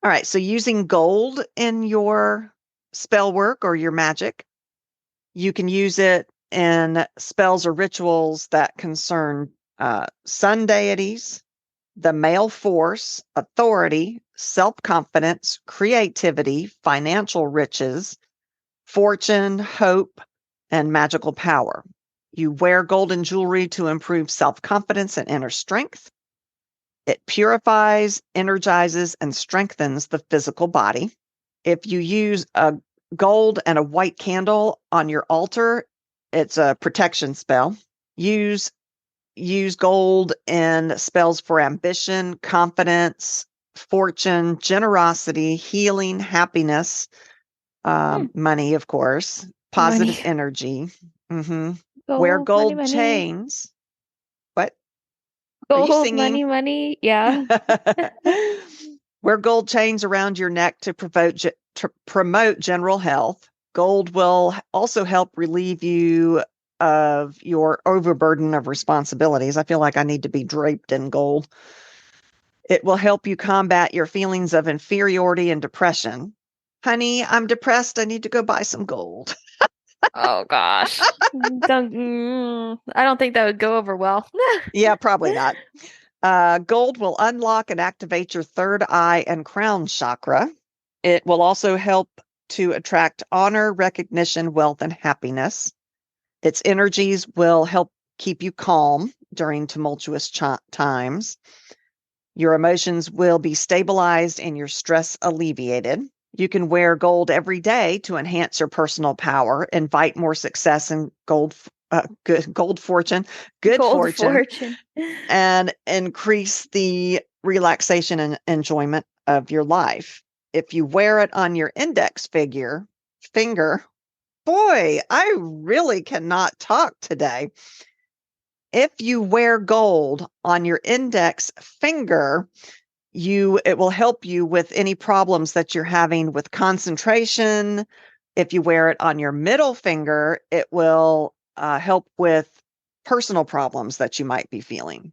All right. So using gold in your spell work or your magic, you can use it in spells or rituals that concern sun deities, the male force, authority, self-confidence, creativity, financial riches, fortune, hope, and magical power. You wear golden jewelry to improve self-confidence and inner strength. It purifies, energizes, and strengthens the physical body. If you use a gold and a white candle on your altar, it's a protection spell. Use gold in spells for ambition, confidence, fortune, generosity, healing, happiness, money, of course, positive energy. Wear gold chains. What? Are you
Gold,
singing?
money. Yeah.
Wear gold chains around your neck to promote general health. Gold will also help relieve you of your overburden of responsibilities. I feel like I need to be draped in gold. It will help you combat your feelings of inferiority and depression. Honey, I'm depressed. I need to go buy some gold.
Oh gosh. I don't think that would go over well.
Yeah, probably not. Gold will unlock and activate your third eye and crown chakra. It will also help to attract honor, recognition, wealth, and happiness. Its energies will help keep you calm during tumultuous times. Your emotions will be stabilized and your stress alleviated. You can wear gold every day to enhance your personal power, invite more success and good fortune, and increase the relaxation and enjoyment of your life. If you wear it on your index finger, Boy, I really cannot talk today. If you wear gold on your index finger, it will help you with any problems that you're having with concentration. If you wear it on your middle finger, it will help with personal problems that you might be feeling.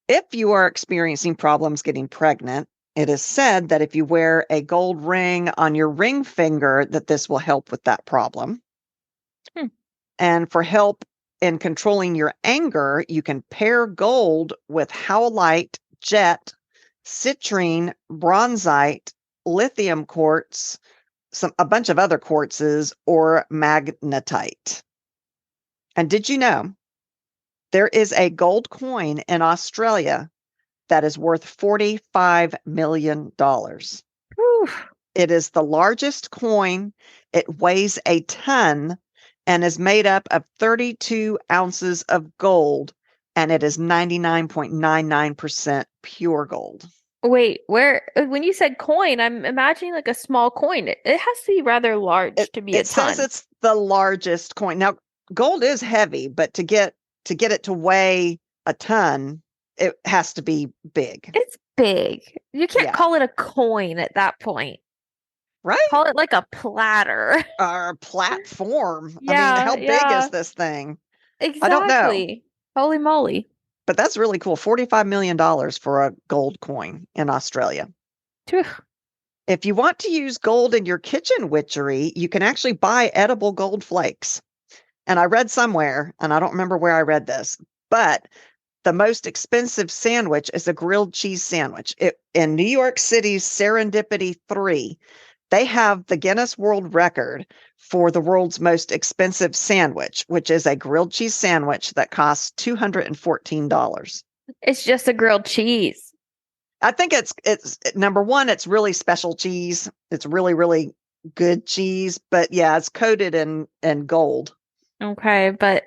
If you are experiencing problems getting pregnant, it is said that if you wear a gold ring on your ring finger, that this will help with that problem. And for help in controlling your anger, you can pair gold with howlite, jet, citrine, bronzite, lithium quartz, a bunch of other quartzes, or magnetite. And did you know there is a gold coin in Australia that is worth $45 million?
Whew.
It is the largest coin. It weighs a ton and is made up of 32 ounces of gold, and it is 99.99% pure gold.
Wait, when you said coin, I'm imagining like a small coin. It has to be rather large to be a
It says
ton.
it's the largest coin. Now, gold is heavy, but to get it to weigh a ton, it has to be big.
It's big. You can't
Yeah.
call it a coin at that point.
Right?
Call it like a platter.
Or platform. I mean,
Yeah,
how big
yeah.
is this thing? I don't know.
Exactly. Holy moly.
But that's really cool. $45 million for a gold coin in Australia.
Phew.
If you want to use gold in your kitchen witchery, you can actually buy edible gold flakes. And I read somewhere, and I don't remember where I read this, but the most expensive sandwich is a grilled cheese sandwich. In New York City's Serendipity 3, they have the Guinness World Record for the world's most expensive sandwich, which is a grilled cheese sandwich that costs $214.
It's just a grilled cheese.
I think it's number one, it's really special cheese. It's really, really good cheese, but yeah, it's coated in gold.
Okay, but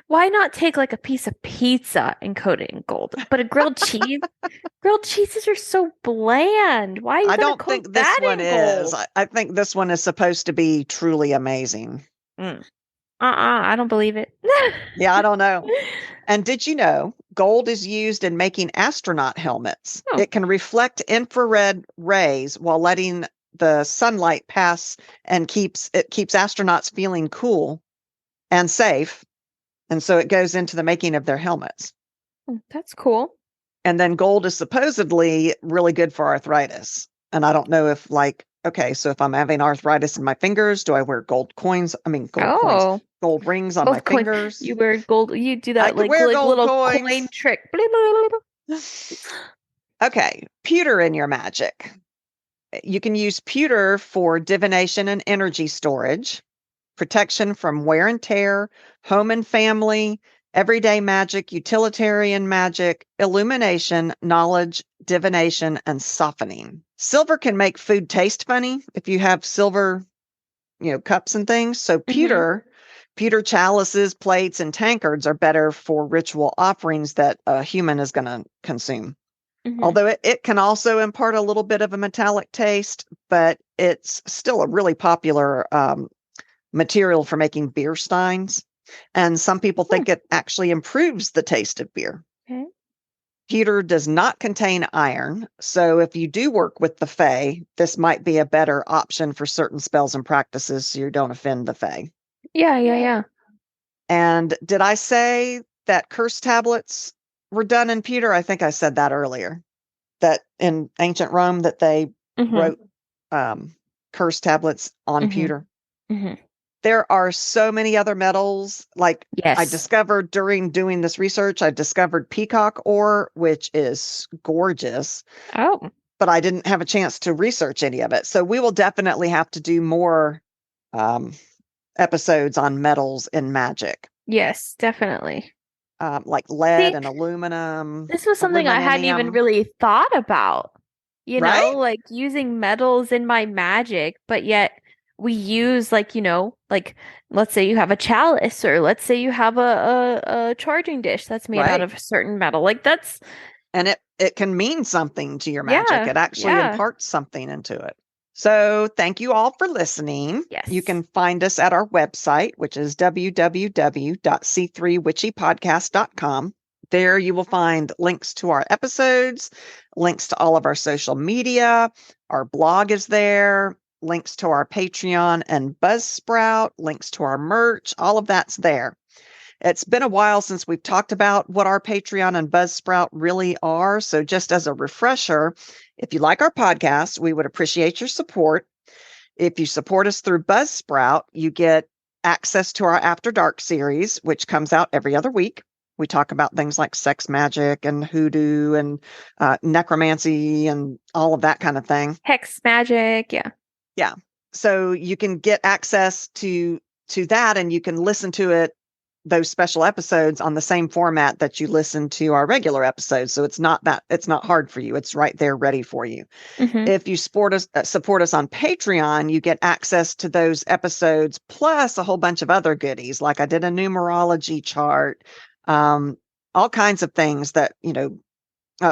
why not take like a piece of pizza and coat it in gold? But a grilled cheeses are so bland. Why are you
I
gonna
don't think
coat
this
that
one
in
is.
gold?
I think this one is supposed to be truly amazing.
I don't believe it.
Yeah, I don't know. And did you know gold is used in making astronaut helmets?
Oh,
It can reflect infrared rays while letting the sunlight pass and keeps astronauts feeling cool and safe. And so it goes into the making of their helmets.
that's cool.
And then gold is supposedly really good for arthritis. And I don't know if okay, so if I'm having arthritis in my fingers, do I wear gold coins? I mean,
Oh,
gold rings on my
gold coin.
fingers.
You wear gold. You do
I
that
could wear
like
gold
little
coins.
coin trick. Blah, blah, blah.
Okay, pewter in your magic. You can use pewter for divination and energy storage, protection from wear and tear, home and family, everyday magic, utilitarian magic, illumination, knowledge, divination, and softening. Silver can make food taste funny if you have silver, cups and things. So pewter chalices, plates, and tankards are better for ritual offerings that a human is going to consume. Although it can also impart a little bit of a metallic taste, but it's still a really popular material for making beer steins. And some people think it actually improves the taste of beer.
Okay.
Pewter does not contain iron. So if you do work with the Fae, this might be a better option for certain spells and practices so you don't offend the Fae.
Yeah.
And did I say that curse tablets were done in pewter? I think I said that earlier. That in ancient Rome that they wrote curse tablets on pewter. There are so many other metals. Like I discovered during doing this research, I discovered peacock ore, which is gorgeous.
Oh.
But I didn't have a chance to research any of it. So we will definitely have to do more episodes on metals in magic.
Yes, definitely.
Like lead and aluminum.
This was something I hadn't even really thought about.
Right?
Like using metals in my magic, but yet we use like let's say you have a chalice, or let's say you have a charging dish that's made out of a certain metal. Like
and it can mean something to your magic. It actually imparts something into it. So thank you all for listening.
Yes.
You can find us at our website, which is www.c3witchypodcast.com. There you will find links to our episodes, links to all of our social media. Our blog is there, links to our Patreon and Buzzsprout, links to our merch. All of that's there. It's been a while since we've talked about what our Patreon and Buzzsprout really are. So just as a refresher, if you like our podcast, we would appreciate your support. If you support us through Buzzsprout, you get access to our After Dark series, which comes out every other week. We talk about things like sex magic and hoodoo and necromancy and all of that kind of thing.
Hex magic. Yeah.
Yeah. So you can get access to that, and you can listen to it, those special episodes, on the same format that you listen to our regular episodes. So it's not hard for you. It's right there ready for you.
Mm-hmm.
If you support us on Patreon, you get access to those episodes plus a whole bunch of other goodies. Like I did a numerology chart, all kinds of things that,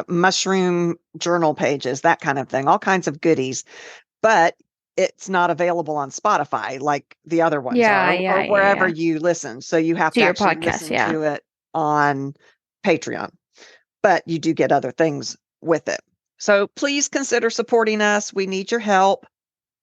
mushroom journal pages, that kind of thing, all kinds of goodies. But it's not available on Spotify like the other ones are, or wherever you listen. So you have to actually listen to it on Patreon, but you do get other things with it. So please consider supporting us. We need your help.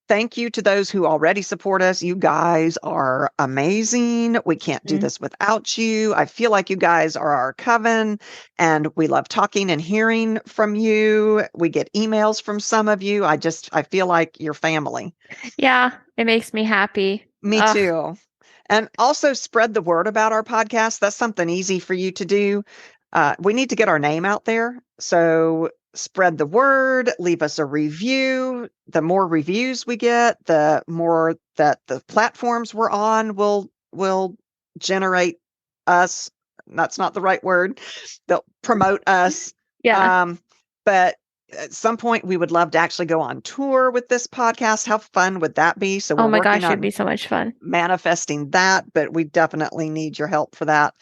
Thank you to those who already support us. You guys are amazing. We can't do this without you. I feel like you guys are our coven, and we love talking and hearing from you. We get emails from some of you. I feel like you're family.
Yeah, it makes me happy.
Me too. And also spread the word about our podcast. That's something easy for you to do. We need to get our name out there. So spread the word, leave us a review. The more reviews we get, the more that the platforms we're on will generate us. That's not the right word. They'll promote us.
Yeah.
But at some point we would love to actually go on tour with this podcast. How fun would that be? So
oh my gosh, it'd be so much fun
manifesting that, but we definitely need your help for that.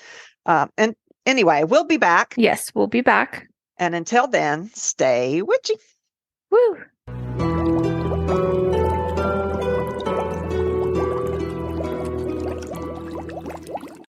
And anyway, we'll be back.
Yes, we'll be back.
And until then, stay witchy.
Woo!